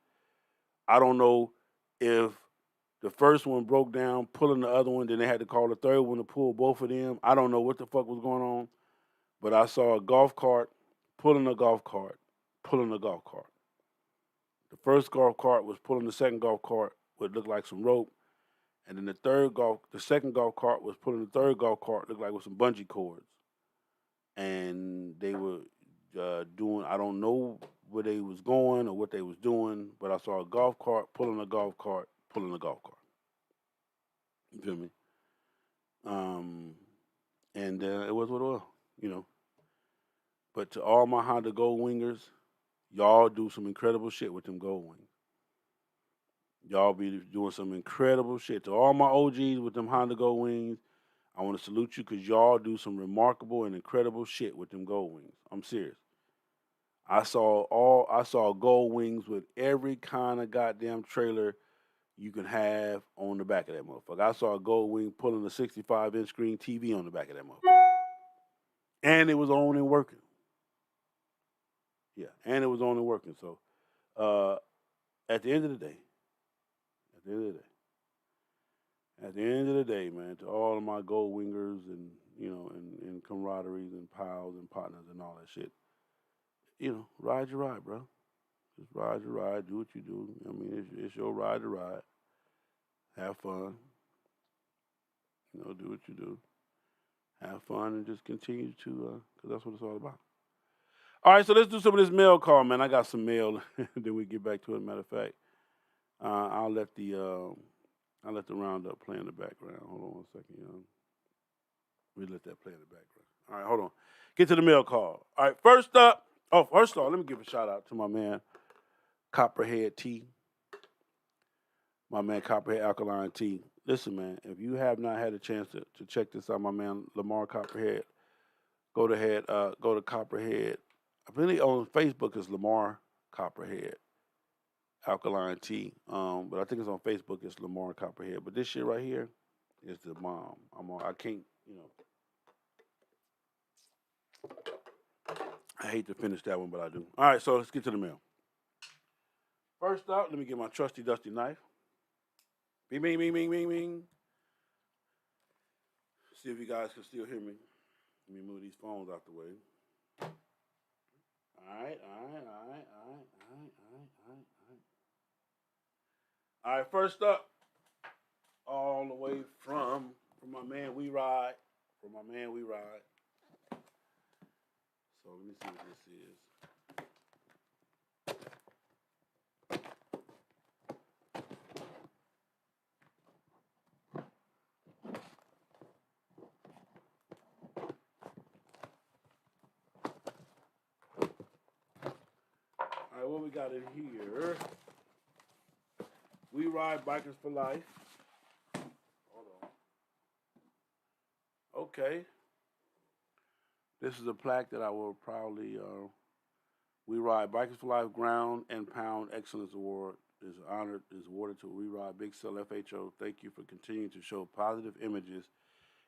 I don't know if the first one broke down, pulling the other one, then they had to call the third one to pull both of them. I don't know what the fuck was going on, but I saw a golf cart pulling a golf cart, pulling a golf cart. The first golf cart was pulling the second golf cart, what looked like some rope, and then the second golf cart was pulling the third golf cart, looked like with some bungee cords, and they were doing. I don't know where they was going or what they was doing, but I saw a golf cart pulling a golf cart, pulling a golf cart. You feel me? Um, and it was what it was, you know. But to all my Honda Gold Wingers, y'all do some incredible shit with them Gold Wings. Y'all be doing some incredible shit. To all my OGs with them Honda Gold Wings, I want to salute you because y'all do some remarkable and incredible shit with them Gold Wings. I'm serious. I saw Gold Wings with every kind of goddamn trailer you can have on the back of that motherfucker. I saw a Gold Wing pulling a 65-inch screen TV on the back of that motherfucker. And it was on and working. Yeah, and it was on and working. So uh, at the end of the day, at the end of the day, at the end of the day, man, to all of my gold wingers and and camaraderies and pals and partners and all that shit, ride your ride, bro. Just ride your ride. Do what you do. I mean, it's your ride to ride. Have fun. Do what you do. Have fun and just continue to, because that's what it's all about. All right, so let's do some of this mail call, man. I got some mail. Then we get back to it. Matter of fact, I'll let the roundup play in the background. Hold on one second, young. We let that play in the background. All right, hold on. Get to the mail call. All right, first up. Oh, first of all, let me give a shout out to my man Copperhead T. My man Copperhead Alkaline Tea. Listen, man, if you have not had a chance to check this out, my man Lamar Copperhead, go to Copperhead. I believe on Facebook is Lamar. Copperhead. Alkaline tea. But I think it's on Facebook. It's Lamar Copperhead. But this shit right here is the bomb. I can't, I hate to finish that one, but I do. All right, so let's get to the mail. First up, let me get my trusty dusty knife. Bing, bing, bing, bing, bing, bing. See if you guys can still hear me. Let me move these phones out the way. All right. All right, first up, all the way from my man We Ride. From my man We Ride. So let me see what this is. All right, what we got in here? We Ride Bikers for Life. Hold on. Okay. This is a plaque that I will proudly. We Ride Bikers for Life Ground and Pound Excellence Award is awarded to We Ride Big Cell FHO. Thank you for continuing to show positive images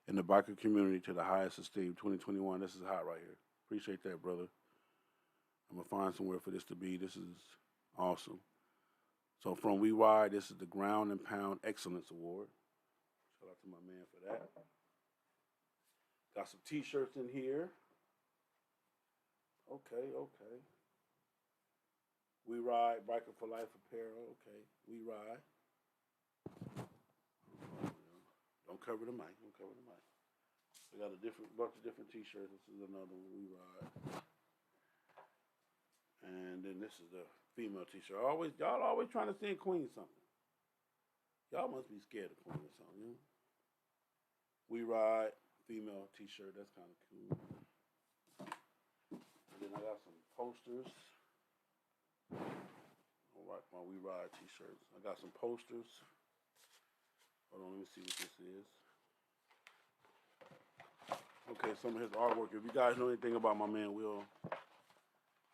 in the biker community to the highest esteem. 2021. This is hot right here. Appreciate that, brother. I'm gonna find somewhere for this to be. This is awesome. So from We Ride, this is the Ground and Pound Excellence Award. Shout out to my man for that. Got some T-shirts in here. Okay. We Ride Biker for Life apparel. Okay, We Ride. Don't cover the mic. We got a bunch of different T-shirts. This is another one. We Ride. And then this is the female T-shirt. Y'all always trying to send Queen something. Y'all must be scared of Queen or something. We Ride female T-shirt. That's kind of cool. And then I got some posters. All right, my We Ride T-shirts. I got some posters. Hold on, let me see what this is. Okay, some of his artwork. If you guys know anything about my man Will,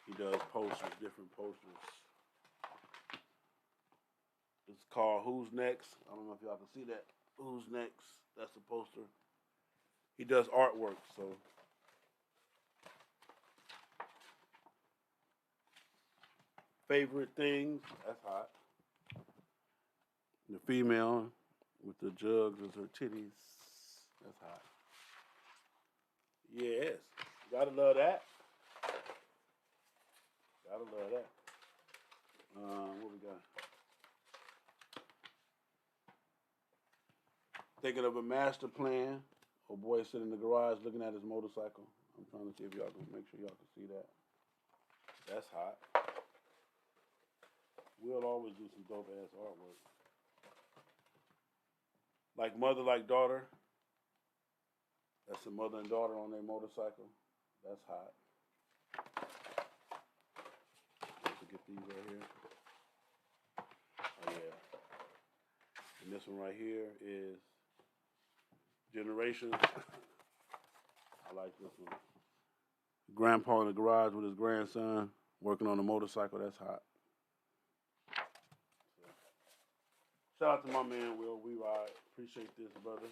he does posters, different posters. It's called Who's Next. I don't know if y'all can see that. Who's Next? That's the poster. He does artwork, so. Favorite things, that's hot. The female with the jugs as her titties, that's hot. Yes, gotta love that. What we got? Thinking of a master plan. Old boy sitting in the garage looking at his motorcycle. I'm trying to see if y'all can make sure y'all can see that. That's hot. We'll always do some dope ass artwork. Like mother, like daughter. That's a mother and daughter on their motorcycle. That's hot. Let's get these right here. Oh yeah. And this one right here is Generations. I like this one. Grandpa in the garage with his grandson working on a motorcycle. That's hot. Shout out to my man Will. We Ride. Appreciate this, brother.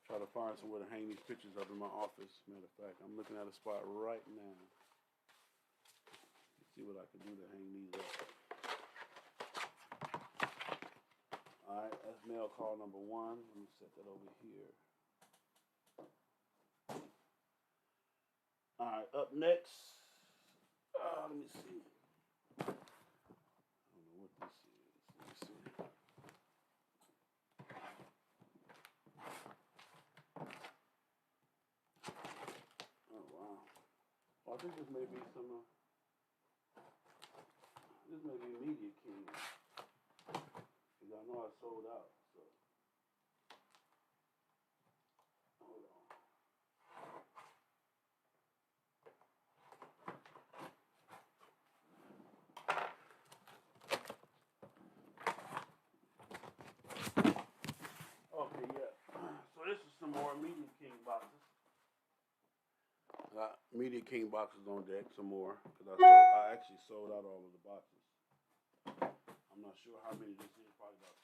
Try to find somewhere to hang these pictures up in my office. Matter of fact, I'm looking at a spot right now. Let's see what I can do to hang these up. All right, that's mail call number 1. Let me set that over here. All right, up next. Let me see. I don't know what this is. Let me see. Oh wow. Well, I think this may be some. This may be Media King. Because I know I sold out. So. Hold on. Okay, yeah. So this is some more Media King boxes. Media King boxes on deck, some more, because I actually sold out all of the boxes. I'm not sure how many this is, probably about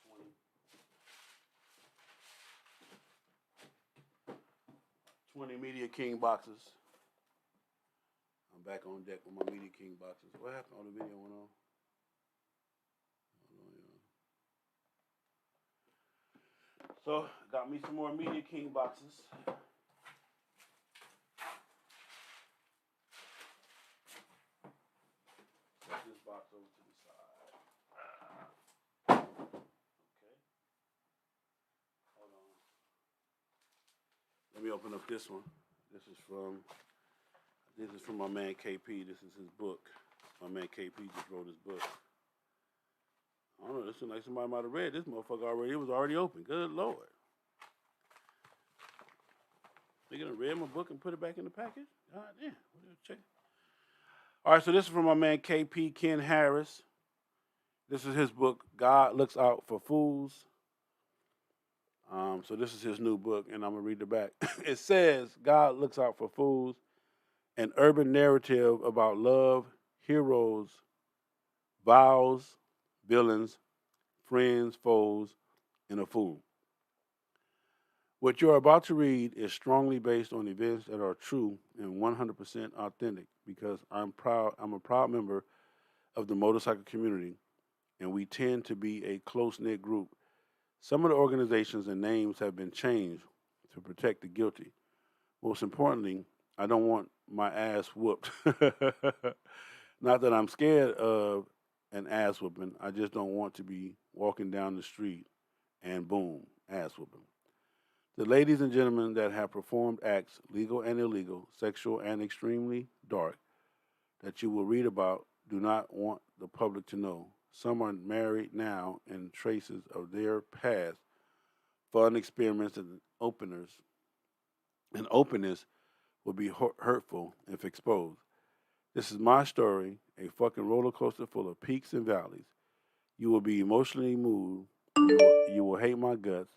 20 Media King boxes. I'm back on deck with my Media King boxes. What happened? Oh, the video went on. So, got me some more Media King boxes. Set this box over to the side. Okay. Hold on. Let me open up this one. This is from my man KP. This is his book. My man KP just wrote his book. I don't know. This looks like somebody might have read this motherfucker already. It was already open. Good Lord. They gonna read my book and put it back in the package? God damn. Check. All right, so this is from my man KP Ken Harris. This is his book, God Looks Out for Fools. So this is his new book, and I'm gonna read the back. It says, God looks out for fools, an urban narrative about love, heroes, vows, villains, friends, foes, and a fool. What you're about to read is strongly based on events that are true and 100% authentic because I'm a proud member of the motorcycle community, and we tend to be a close-knit group. Some of the organizations and names have been changed to protect the guilty. Most importantly, I don't want my ass whooped. Not that I'm scared of an ass whooping. I just don't want to be walking down the street and boom, ass whooping. The ladies and gentlemen that have performed acts, legal and illegal, sexual and extremely dark, that you will read about, do not want the public to know. Some are married now and traces of their past, fun experiments and openness will be hurtful if exposed. This is my story, a fucking roller coaster full of peaks and valleys. You will be emotionally moved. You will hate my guts.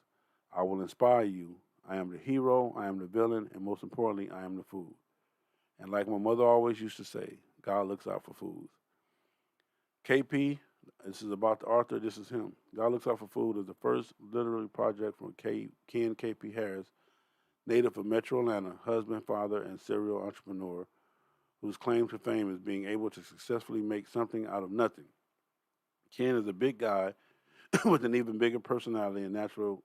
I will inspire you. I am the hero, I am the villain, and most importantly, I am the fool. And like my mother always used to say, God looks out for fools. KP, this is about the author, this is him. God Looks Out for Fools is the first literary project from Ken KP Harris, native of Metro Atlanta, husband, father, and serial entrepreneur, whose claim to fame is being able to successfully make something out of nothing. Ken is a big guy with an even bigger personality and natural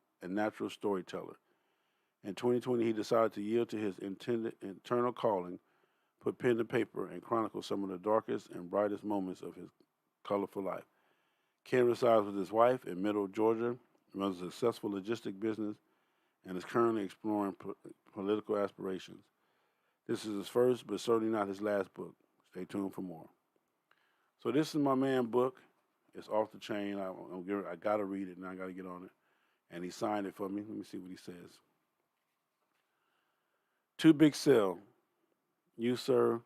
storyteller. In 2020, he decided to yield to his internal calling, put pen to paper, and chronicle some of the darkest and brightest moments of his colorful life. Ken resides with his wife in Middle Georgia, runs a successful logistic business, and is currently exploring political aspirations. This is his first, but certainly not his last book. Stay tuned for more. So this is my man book. It's off the chain. I gotta read it, and I gotta get on it. And he signed it for me. Let me see what he says. To Big Sale, you, sir,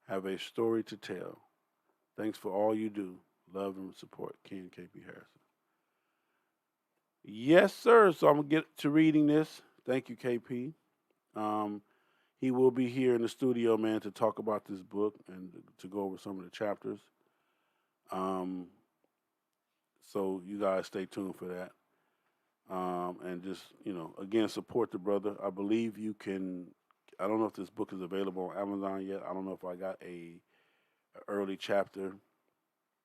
have a story to tell. Thanks for all you do. Love and support, Ken KP Harrison. Yes, sir. So I'm gonna get to reading this. Thank you, KP. Um, he will be here in the studio, man, to talk about this book and to go over some of the chapters. Um, so you guys stay tuned for that. And just, again, support the brother. I believe you can. I don't know if this book is available on Amazon yet. I don't know if I got a early chapter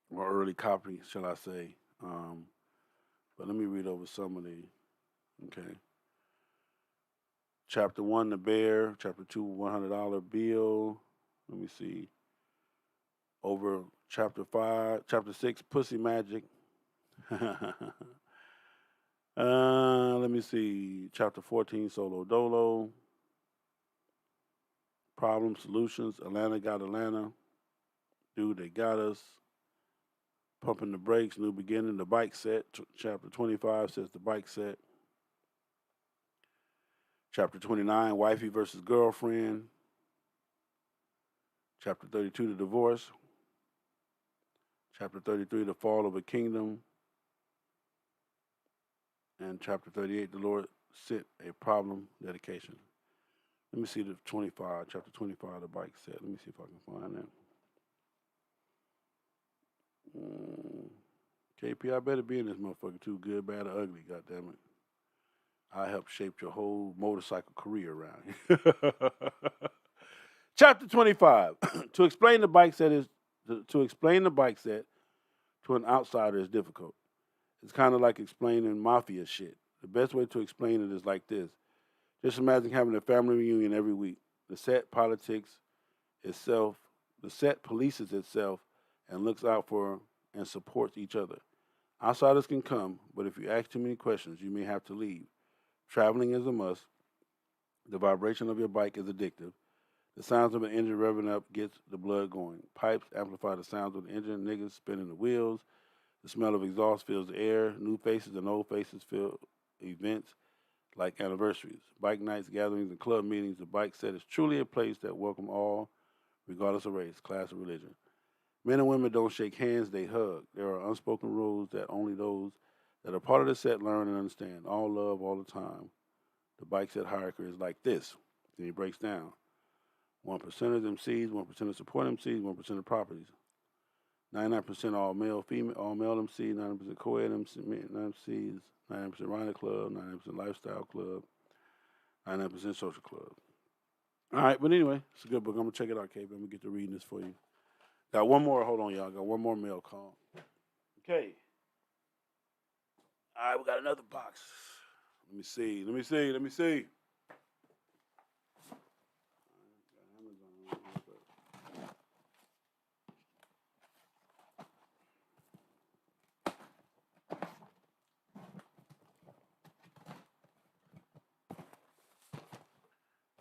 or early copy, shall I say. But let me read over some of the. Okay. Chapter 1, The Bear. Chapter 2, $100 Bill. Let me see. Over chapter 5. Chapter 6, Pussy Magic. Let me see. Chapter 14, Solo Dolo. Problem Solutions. Atlanta got Atlanta. Dude, they got us. Pumping the Brakes, New Beginning. The Bike Set. Chapter 25 says the Bike Set. Chapter 29, Wifey versus Girlfriend. Chapter 32, The Divorce. Chapter 33, The Fall of a Kingdom. And chapter 38, The Lord Sent a Problem Dedication. Let me see the 25, chapter 25 of the bike set. Let me see if I can find that. KP, I better be in this motherfucker too, good, bad, or ugly, goddammit. I helped shape your whole motorcycle career around here. Chapter 25. To explain the bike set to an outsider is difficult. It's kind of like explaining mafia shit. The best way to explain it is like this. Just imagine having a family reunion every week. The set policies itself and looks out for and supports each other. Outsiders can come, but if you ask too many questions, you may have to leave. Traveling is a must. The vibration of your bike is addictive. The sounds of an engine revving up gets the blood going. Pipes amplify the sounds of the engine, niggas spinning the wheels. The smell of exhaust fills the air. New faces and old faces fill events like anniversaries, bike nights, gatherings, and club meetings. The bike set is truly a place that welcomes all, regardless of race, class, or religion. Men and women don't shake hands, they hug. There are unspoken rules that only those that are part of the set learn and understand. All love, all the time. The bike set hierarchy is like this. Then he breaks down. 1% of MCs, 1% of support MCs, 1% of properties. 99% all male MCs, 90% co-ed MCs, 99% Rider Club, 99% Lifestyle Club, 99% Social Club. All right, but anyway, it's a good book. I'm going to check it out, KB. I'm going to get to reading this for you. Got one more. Hold on, y'all. Got one more mail call. Okay. All right, we got another box. Let me see.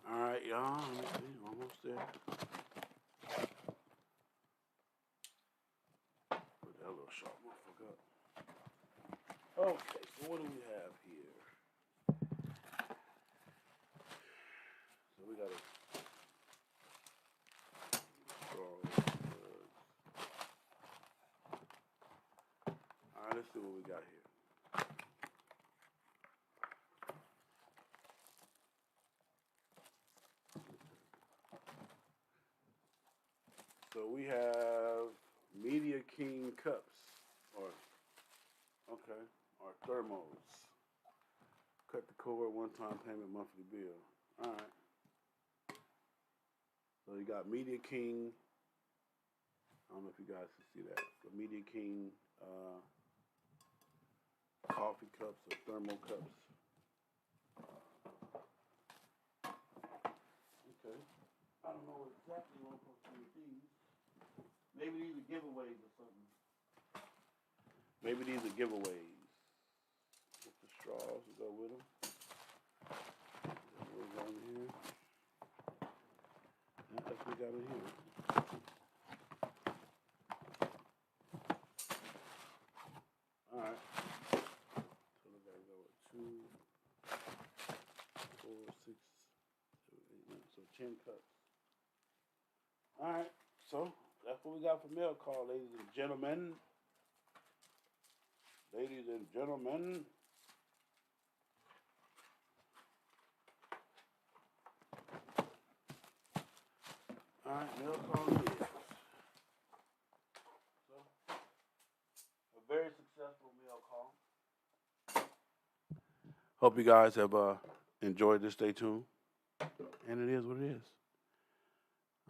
All right, y'all. Let me see. Almost there. Put that little sharp motherfucker up. Okay, so what do we have here? So we got a straw. All right, let's see what we got here. So we have Media King cups, or thermos. Cut the cord, one-time payment, monthly bill. All right. So you got Media King. I don't know if you guys can see that. The Media King coffee cups or thermal cups. Okay. I don't know exactly what I'm supposed to do with these. Maybe these are giveaways or something. Maybe these are giveaways. With the straws to go with them. What we got in here? That's what we got in here. All right. So we gotta go with 2, 4, 6, 7, 8, 9. So 10 cups. All right. So that's what we got for mail call, ladies and gentlemen. Ladies and gentlemen. All right, mail call it is. So, a very successful mail call. Hope you guys have enjoyed this. Stay tuned. And it is what it is.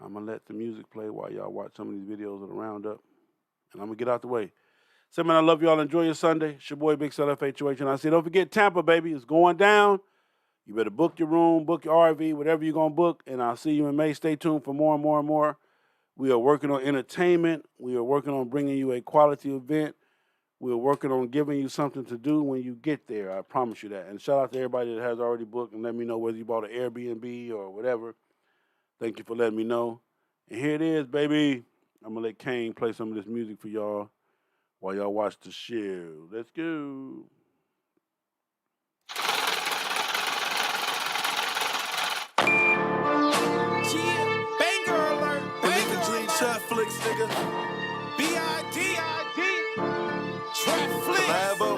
I'm going to let the music play while y'all watch some of these videos of the roundup. And I'm going to get out the way. So, man, I love y'all. Enjoy your Sunday. It's your boy, Big FHOH. And I say, don't forget Tampa, baby. It's going down. You better book your room, book your RV, whatever you're going to book. And I'll see you in May. Stay tuned for more and more and more. We are working on entertainment. We are working on bringing you a quality event. We are working on giving you something to do when you get there. I promise you that. And shout out to everybody that has already booked and let me know whether you bought an Airbnb or whatever. Thank you for letting me know. And here it is, baby. I'm going to let Kane play some of this music for y'all while y'all watch the show. Let's go. Banger alert. Banger alert. Trap flicks, nigga. B.I.D. Trap flicks. Labo.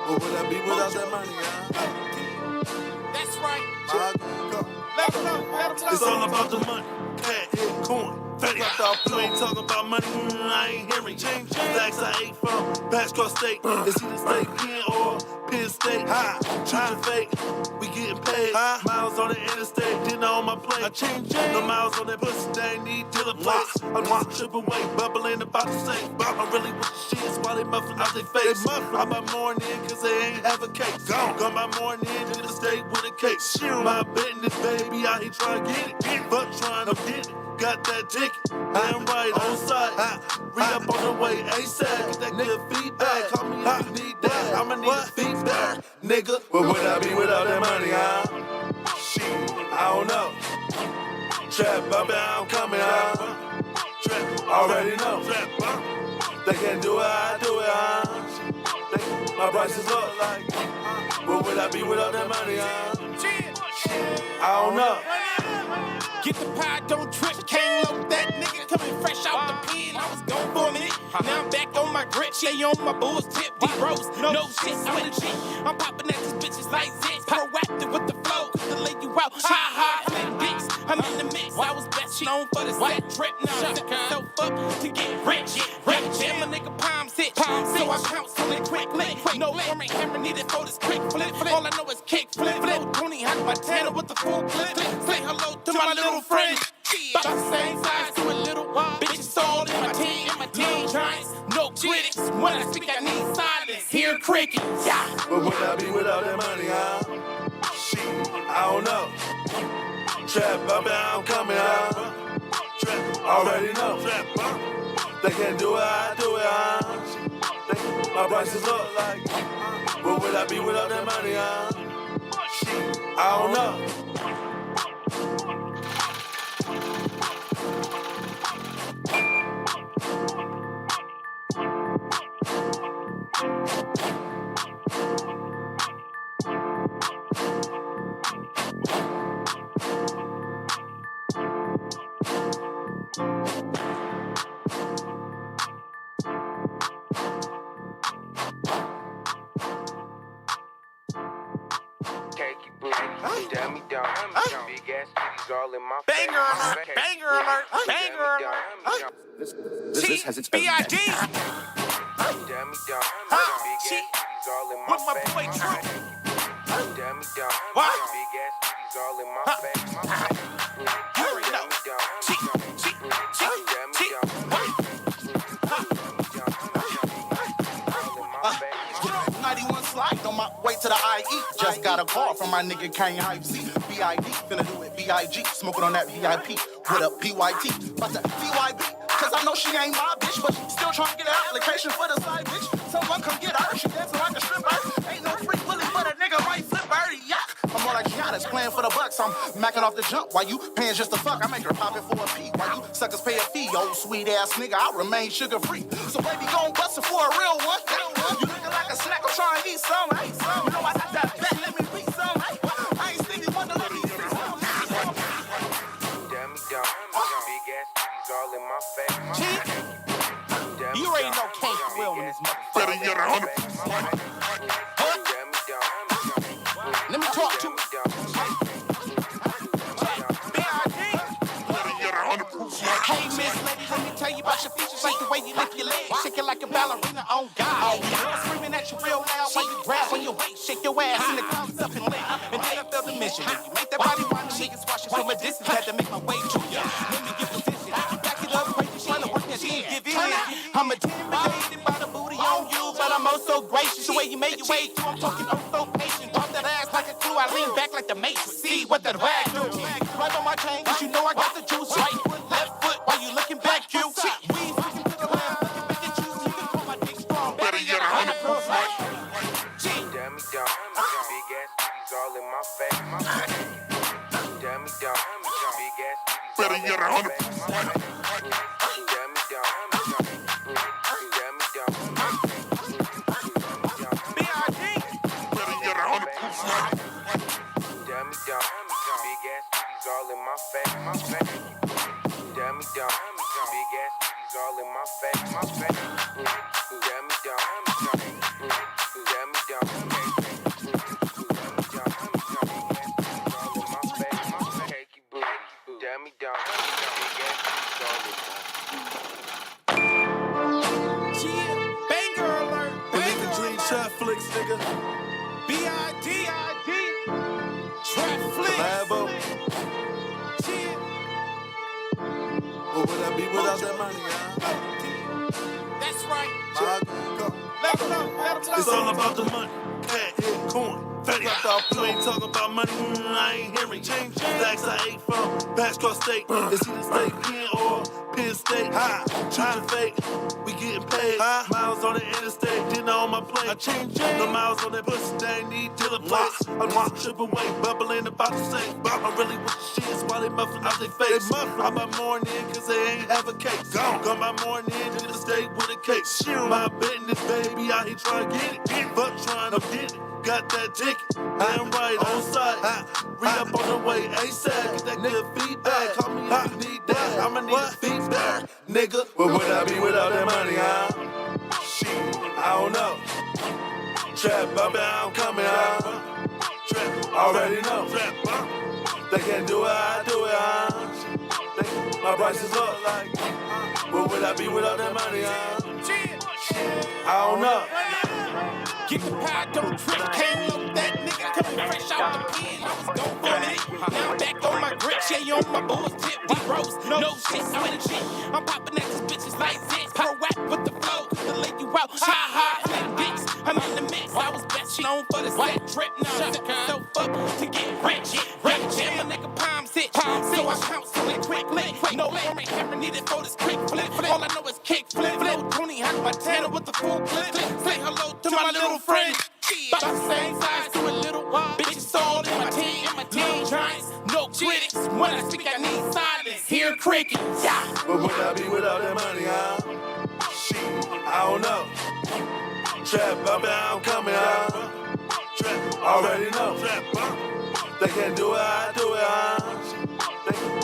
What would I be without that money, huh? That's right. Let them know. It's all about the money. Cat, hit, coin. Fatty, you ain't talking about money, I ain't hearing you. Stacks I ate from, Patch Cross State. It's either State Penn or Penn State. Truth and fake, we getting paid. Miles on the interstate, dinner on my plate. No miles on that pussy, they ain't need dealer plates. I'm just a trip away, bubbling about the safe. I'm really with the shits while they muffin out their face. I buy more in cause they ain't have a cake. Gone by more in to the state with a cake. My business, baby, out here trying to get it. Fuck trying to get it. Got that ticket, damn right, on side. Re-up on the way, ASAP. Get that good feedback. Call me if you need that. I'ma need a feedback, nigga. But would I be without that money, huh? Shit, I don't know. Trap, baby, I'm coming, huh? Trap, already know. They can't do it, I do it, huh? My price is up, like. But would I be without that money, huh? I don't know. Get the pie, don't trip. Can't load that nigga coming fresh out the pen. I was gone for a minute. Now I'm back on my grip. Stay on my bulls tip. D-Rose, no shit, I'm in the shit. I'm popping at these bitches like this. Proactive with the flow, to lay you out. Ha, flat dicks. I'm in the mix. I was best known for the set trip. Now I set myself up to get rich. And my nigga palms hit. So I pounce on it quickly. No warrant hammer needed for this quick flip. All I know is kick flip. Tony hack my tanner with the full clip. Say hello to my little friend. About the same size to a little bitches all in my team. Giants, no critics. When I speak, I need silence. Hear crickets. Yeah. But would I be without that money, huh? Shit, I don't know. Trap, baby, I'm coming, huh? Trap, already know. They can't do it, I do it, huh? My price is up, like. But would I be without that money, huh? Shit, I don't know. Damn me down, big ass titties all in my Banger alert, banger alert, banger alert. This has its own B.I.G. Damn me down, big ass titties all in my With my boy Thru. Damn me down, What? big ass titties all in my face. You already know. Damn me down, 91 slide on my way to the IE. Just got a call from my nigga Kane Hype C. BID, finna do it BIG. Smoking on that VIP with a PYT. But the BYB, cause I know she ain't my bitch, but she still trying to get an application for the side bitch. Someone come get her, she dancing like a stripper. Ain't no free willy, but a nigga might flip her, yeah. I'm more like Giannis playing for the Bucks. I'm macking off the jump while you paying just to fuck. I make her pop it for a P. While you suckers pay a fee, old sweet ass nigga, I remain sugar free. So baby, gon' bust it for a real one. You looking like a snack, I'm trying to eat some. Hey, you know I got that bet, let me beat some. Hey, I ain't Stevie Wonder, let me see some. damn me down, big ass titties all in my face. You already know Kate Will in this motherfucker. Let me talk to Hey, Miss Lady, let me tell you about your features, like the way you lift your legs, shake it like a ballerina on God. Girl screaming at you real loud while you grab on your waist, shake your ass in the clouds up and lit. And then I felt the mission. You make that body while the niggas watching from a distance, had to make my way to you. Let me get position. You back it up, crazy, trying to work that shit, give in. I'm intimidated by the booty on you, but I'm oh so gracious. The way you make your way through, I'm talking oh so patient. Drop that ass like a clue, I lean back like the Matrix. See what that rag do. Right on my chain, cause you know I got the juice. Right foot, left foot, while you looking back, you. We fucking took a laugh, looking back at you. You can call my dick strong, better yet 100%. Damn me down, big ass titties all in my face. Damn me down, big ass titties all in my face. Damn me down, damn me down. B.I.G. Damn me down, big ass titties all in my face. Damn me down, big ass titties all in my face. Damn me down, damn me down. B.I.D. Trap Flick. Labo. What would I be without that money, That's right. Let them know. It's all about the money. Cat, coin. Fatty, you ain't talking about money, I ain't hearing you. Stacks I ate from, Bass Cross State. It's either State Penn or Penn State. Choosing fake, we getting paid. Miles on the interstate, dinner on my plate. No miles on that pussy, they ain't need dealer plates. I'm just a trip away, bubbling about to say. I'm really with the shits while they muffin out their face. I buy more in cause they ain't have a cake. Gone by more in to the state with a cake. My business, baby, out here trying to get it. Fuck trying to get it. Got that ticket, damn right, on site. Re-up on the way, ASAP, get that good feedback. Call me if you need that, I'ma need a feedback, nigga. Where would I be without that money, Shit, I don't know. Trap, baby, I'm coming, Trap, already know. They can't do it, I do it, My price is up, like. Where would I be without that money, I don't know. Get the pie, don't trip, came up that nigga coming fresh out the pen. I was gon' run it. Now I'm back on my grip, yeah, on my bulls, tip, D-Rose. No shit, I'm in the shit. I'm popping at these bitches like this. Pro rap with the flow, to lay you out. Ha, flat dicks. I'm in the mix. I was best known for the set trip. Now I'm setting myself up to get rich. And my nigga palms hit. So I count to it quickly. No orange hammer needed for this quick flip. All I know is kick, flip. Tony Hawk Montana with the full clip. Say hello to my little friend. About the same size to a little bitches all in my team. No giants, no critics. When I speak, I need silence. Hear crickets. Yeah. Where would I be without that money, Shit, I don't know. Trap, baby, I'm coming, Trap, already know. They can't do it, I do it,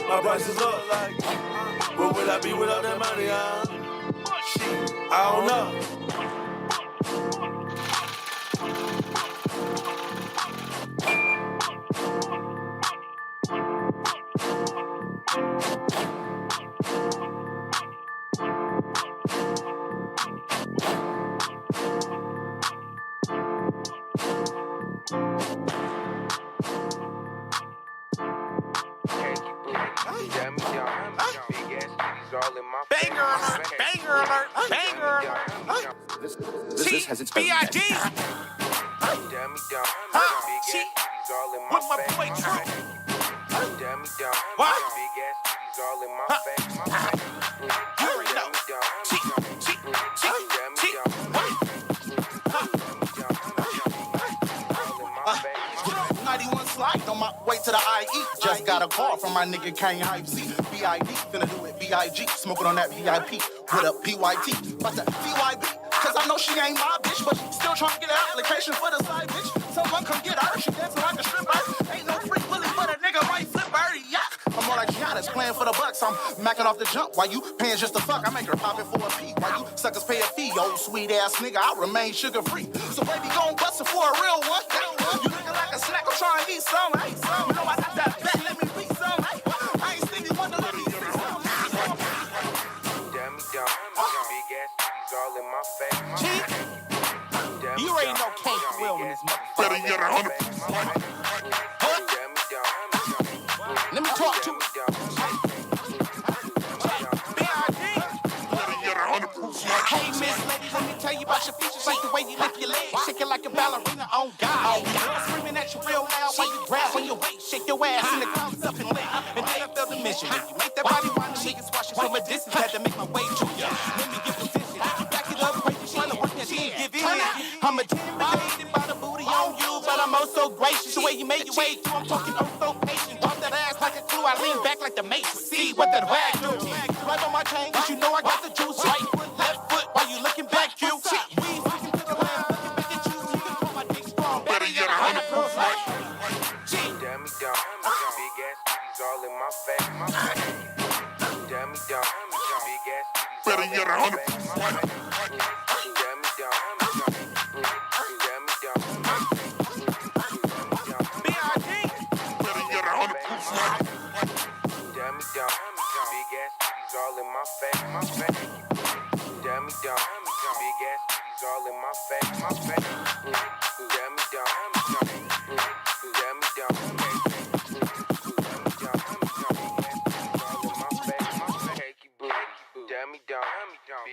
My price is up, like. Where would I be without that money, Shit, I don't know. Banger alert, banger alert, banger alert. This has its B.I.D. Cheat with my boy Thru. What? You already know. Cheat. 91 slide on my way to the IE. Just got a call from my nigga Kane Hype C. BID, finna do it BIG. Smoking on that VIP. With a PYT. But the PYB, cause I know she ain't my bitch, but she still trying to get an application for the side bitch. Someone come get her, she dancing like a stripper. Ain't no free willy, but a nigga right flipper. Yuck. I'm more like Giannis playing for the Bucks. I'm macking off the jump while you paying just to fuck. I make her pop it for a P while you suckers pay a fee. Old sweet ass nigga, I remain sugar free. So baby, gon' bust it for a real one. You looking like a snack, I'm trying to eat some. You know I got that back, let me beat some. I ain't Stevie Wonder, let me see some. You already know Kate Will in this motherfucker. Better get 100%. Let me talk to Hey, Miss Lady, let me tell you about your features, like the way you lift your legs, shake it like a ballerina on God. Girl screaming at you real loud while you grab on your waist, shake your ass in the clouds up and lit. And then I felt the mission. You make that body while the niggas watching from a distance, had to make my way to you. Let me get position. You back it up, crazy, trying to work that shit, give in. I'm intimidated by the booty on you, but I'm oh so gracious. The way you made your way through, I'm talking oh so patient. Drop that ass like a clue, I lean back like the Matrix. See what that rag do? Right on my chain, cause you know I got the juice. Right foot, left foot, while you looking back, you. We switching to the left, looking back at you. You can call my dick strong. Better get 100%. Damn me down, big ass titties all in my face. Damn me down, big ass titties. Better get 100%. Damn me down, damn me down. B.I.D. Better get 100%. Damn me down, big ass titties all in my face. Damn me down, big ass titties all in my face.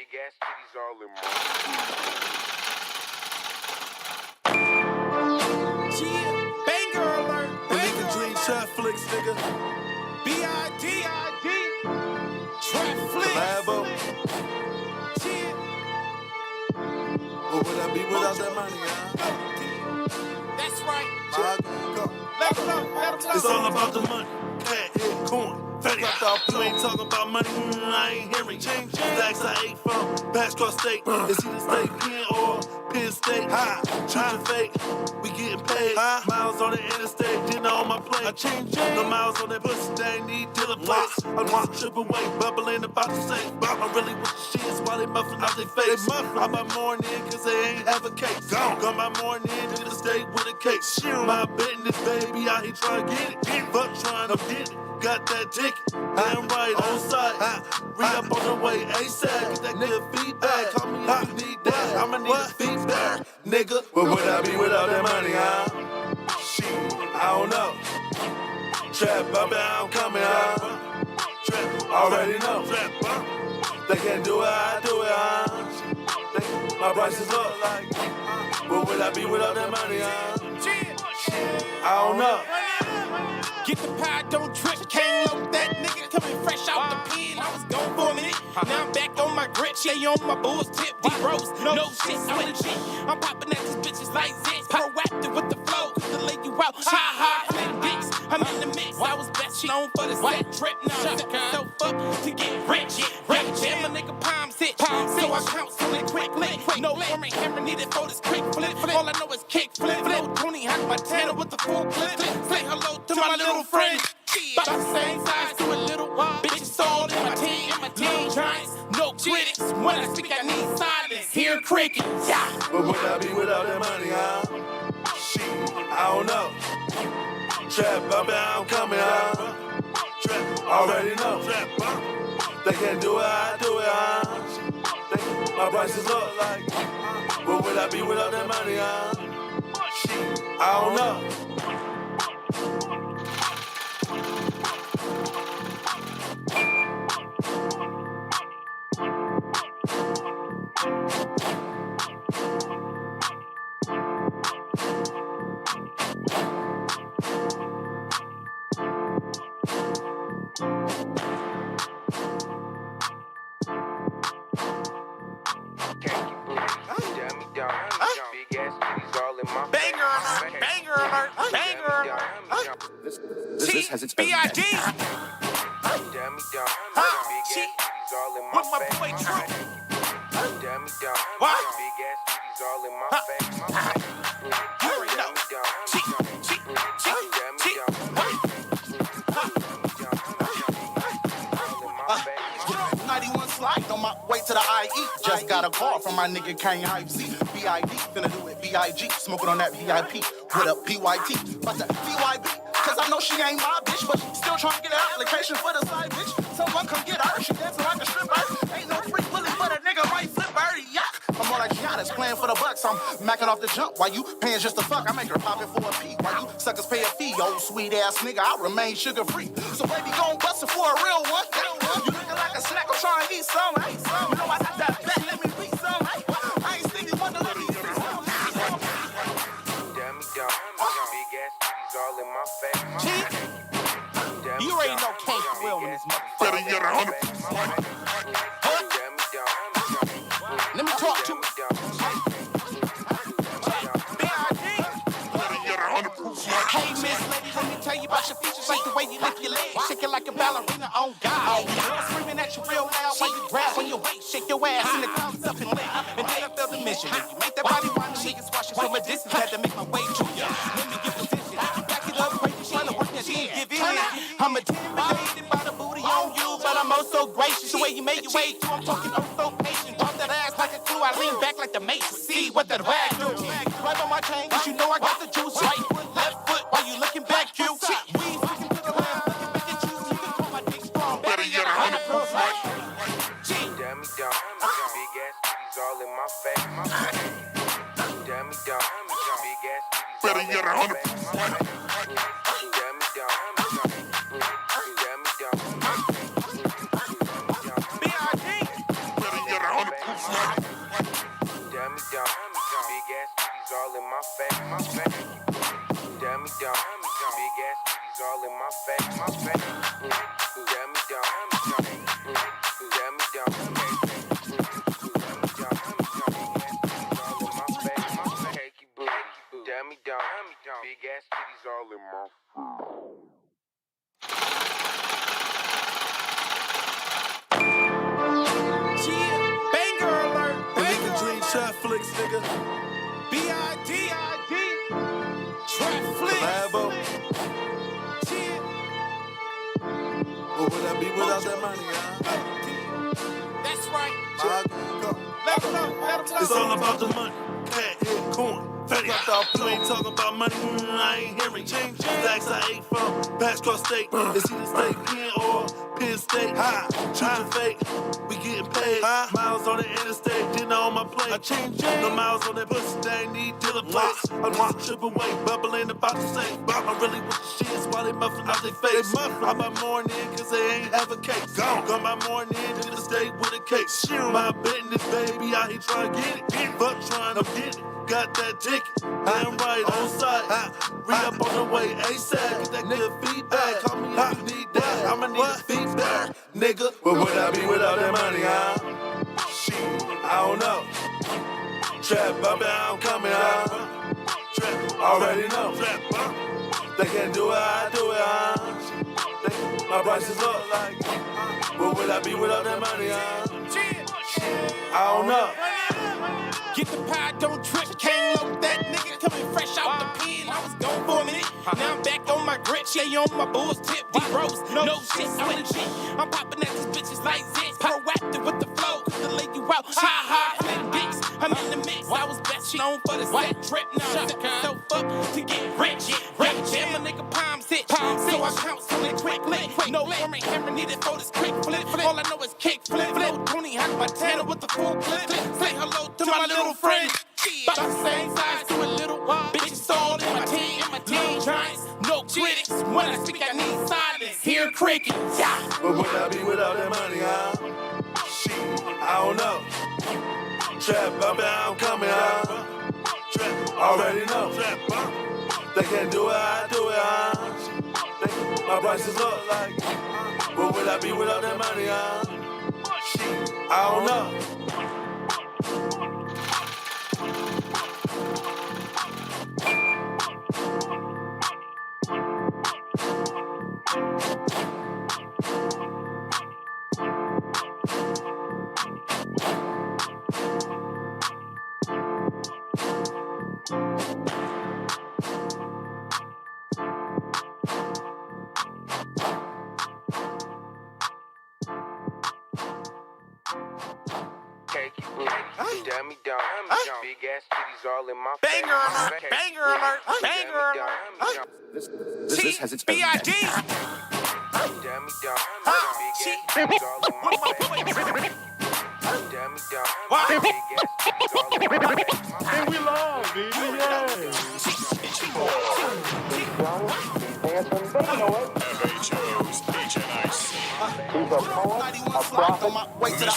Big ass titties all in my Banger alert. Nigga dream shot flicks, nigga. B.I.D. Trap flicks. Labo. What would I be without that money, huh? That's right. Let it's all about the money. Cat, head, coin, fatty. You ain't talking about money, I ain't hearing. Stacks I ate from, Pass Cross State. It's either State Penn or Penn State. Choose your fate, we getting paid. Miles on the interstate, dinner on my plate. No miles on that pussy, they ain't need dealer plates. I'm just tripping away, bubbling about to say. I'm really with the shits while they muffin out their face. I buy morning cause they ain't have a case. Gone by morning to the state with a case. My business, baby, out here trying to get it. Fuck trying to get it. Got that ticket, I'm right on site. Re-up on the way, ASAP. Get that good feedback. Call me if you need that. I'ma need a feedback, nigga. But would I be without that money, huh? Shit, I don't know. Trap, baby, I'm coming, huh? Trap, already know. Trap, they can't do it, I do it, huh? My prices up like. But would I be without that money, huh? I don't know. Get the pie, don't trip. Can't load that nigga coming fresh out the pen. I was gone for a minute. Now I'm back on my grip. Stay on my bulls tip. D-Rose, no shit, I'm in shit. I'm popping at these bitches like this. Proactive with the flow. Quick to lay you out. Ha, flip dicks. I'm in the mix. I was best known for the set trip. Now I'm setting myself up to get rich. Jam a nigga palms hit. So I count so it quickly. No hammer needed for this quick flip. All I know is kick flip. Tony hack my tanner with the full clip. Say hello to my little friend. About the same size to a little bitches all in my team. No giants, no critics. When I speak, I need silence. Hear crickets. Yeah. But would I be without that money, huh? Shit, I don't know. Trap, baby, I'm coming, huh? Trap, already know. Trap, they can't do it, I do it, huh? My prices up like. But would I be without that money, huh? Shit, I don't know. big ass titties all in my Banger alert, banger alert, banger alert. This has its own B.I.D. Damn me down, big ass titties all in my With my boy Thru. Damn me down, What? big ass titties all in my face. You already know. Damn me 91 slide on my way to the IE. Just got a call from my nigga Kane Hype Z. BID, finna do it BIG. Smoking on that VIP. With a PYT. But the BYB. Cause I know she ain't my bitch, but she still trying to get an application for the side bitch. Someone come get her. She dancing like a stripper. Ain't no free willy, but a nigga right flipper. Yeah. I'm more like Giannis playing for the Bucks. I'm macking off the jump while you paying just to fuck. I make her pop it for a P. While you suckers pay a fee. Old sweet ass nigga, I remain sugar free. So baby, gon' bust it for a real one. You looking like a snack, I'm trying to eat some. You know I got that back, let me beat some. I ain't Stevie Wonder, let me see some. down, big ass titties all in my face. You already know Kate Will in this motherfucker. Better get 100. Let me talk to Hey, Miss Lady, let me tell you about your features, like the way you lift your legs, shake it like a ballerina on God. Girl screaming at you real loud while you grab on your waist, shake your ass in the clouds up and lit. And then I feel the mission. When you make that body wind, she can squash it from a distance. Had to make my way to you. Let me get position. You back it up, break it, trying to work that shit, give in. I'm intimidated by the booty on you, but I'm oh so gracious. The way you make your way through, I'm talking oh so patient. Drop that ass like a clue, I lean back like the mate. See what that rag do. Right on my chain, cause you know I got the juice. Right foot, left foot, while you looking back, you. We sticking to the left, looking back at you. You can call my dick strong. Better get 100 proof, right? Damn me down, big ass titties all in my face. Damn me down, big ass titties Better get 100. Damn me down, B.I.D. Better get 100. down. Big ass titties all in my face. Damn me down. Damn me down. Damn me down. Big ass titties all in my Banger alert. Nigga dream shot flicks, nigga. B.I.D. Trap flicks. Labo. What would I be without that money, huh? That's right. Let it's all about the money. Cat, coin, fatty. You ain't talking about money, I ain't hearing. Stacks I ate from, Patch Cross State. It's either State Penn or Penn State. Shoot your fake, we getting paid. Miles on the interstate, dinner on my plate. No miles on that pussy, they ain't need dealer plates. I'm just a trip away, bubbling about to say. I'm really with the shits while they muffin out their face. I buy more in cause they ain't have a cake. Gone by more in to the state with a cake. My business, baby, out here trying to get it. Fuck trying to get it. Got that ticket, I'm right on site. Re-up on the way, ASAP. Get that good feedback. Call me if you need that. I'ma need a feedback, nigga. Where would I be without that money, huh? Shit, I don't know. Trap, baby, I'm coming, huh? Trap, already know. Trap, they can't do it, I do it, huh? My prices up like. Where would I be without that money, huh? I don't know. Get the pie, don't trip. Can't load that nigga coming fresh out the pen. I was gone for a minute. Now I'm back on my grip. She on my bulls tip. D-Rose, no shit, I'm in shit. I'm popping at these bitches like this. Proactive with the flow. Quick to lay you out. Ha, flip dicks. I'm in the mix. I was best known for the set trip. Now I'm setting myself up to get rich. Jam a nigga palms hit. So I count so they quick lick. No hammer needed for this quick flip. All I know is kick flip. Tony hack my tanner with the full clip. Say hello to my little friend. About the same size to a little bitches all in my team. No giants, no critics. When I speak, I need silence. Hear crickets. But would I be without that money, huh? Shit, I don't know. Trap, baby, I'm coming, huh? Trap, already know. Trap, they can't do it, I do it, huh? My prices up like. But would I be without that money, huh? Shit, I don't know. Damn me down. Big ass titties all in my face. Banger alert. Banger alert. Banger alert. This has its own B.I.D. Damn me down. Big ass titties all in my face. Damn me down. Big ass titties all in my face. And we love, baby, yeah. FHO's HNIC. He's a poet, a prophet, on my way to the IE.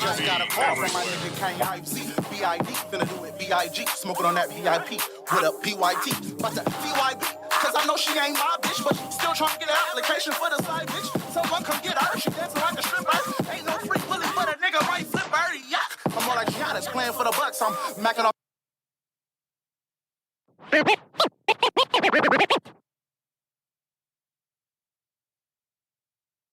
Just got a call from my nigga Kane Hype Z. BID, finna do it BIG. Smoking on that VIP. With a PYT. About to CYB. Cause I know she ain't my bitch, but still trying to get an application for the side bitch. Someone come get her. She dancing like a stripper. Ain't no free willy, but a nigga might flip her. Yuck. I'm more like Giannis playing for the Bucks. I'm macking off.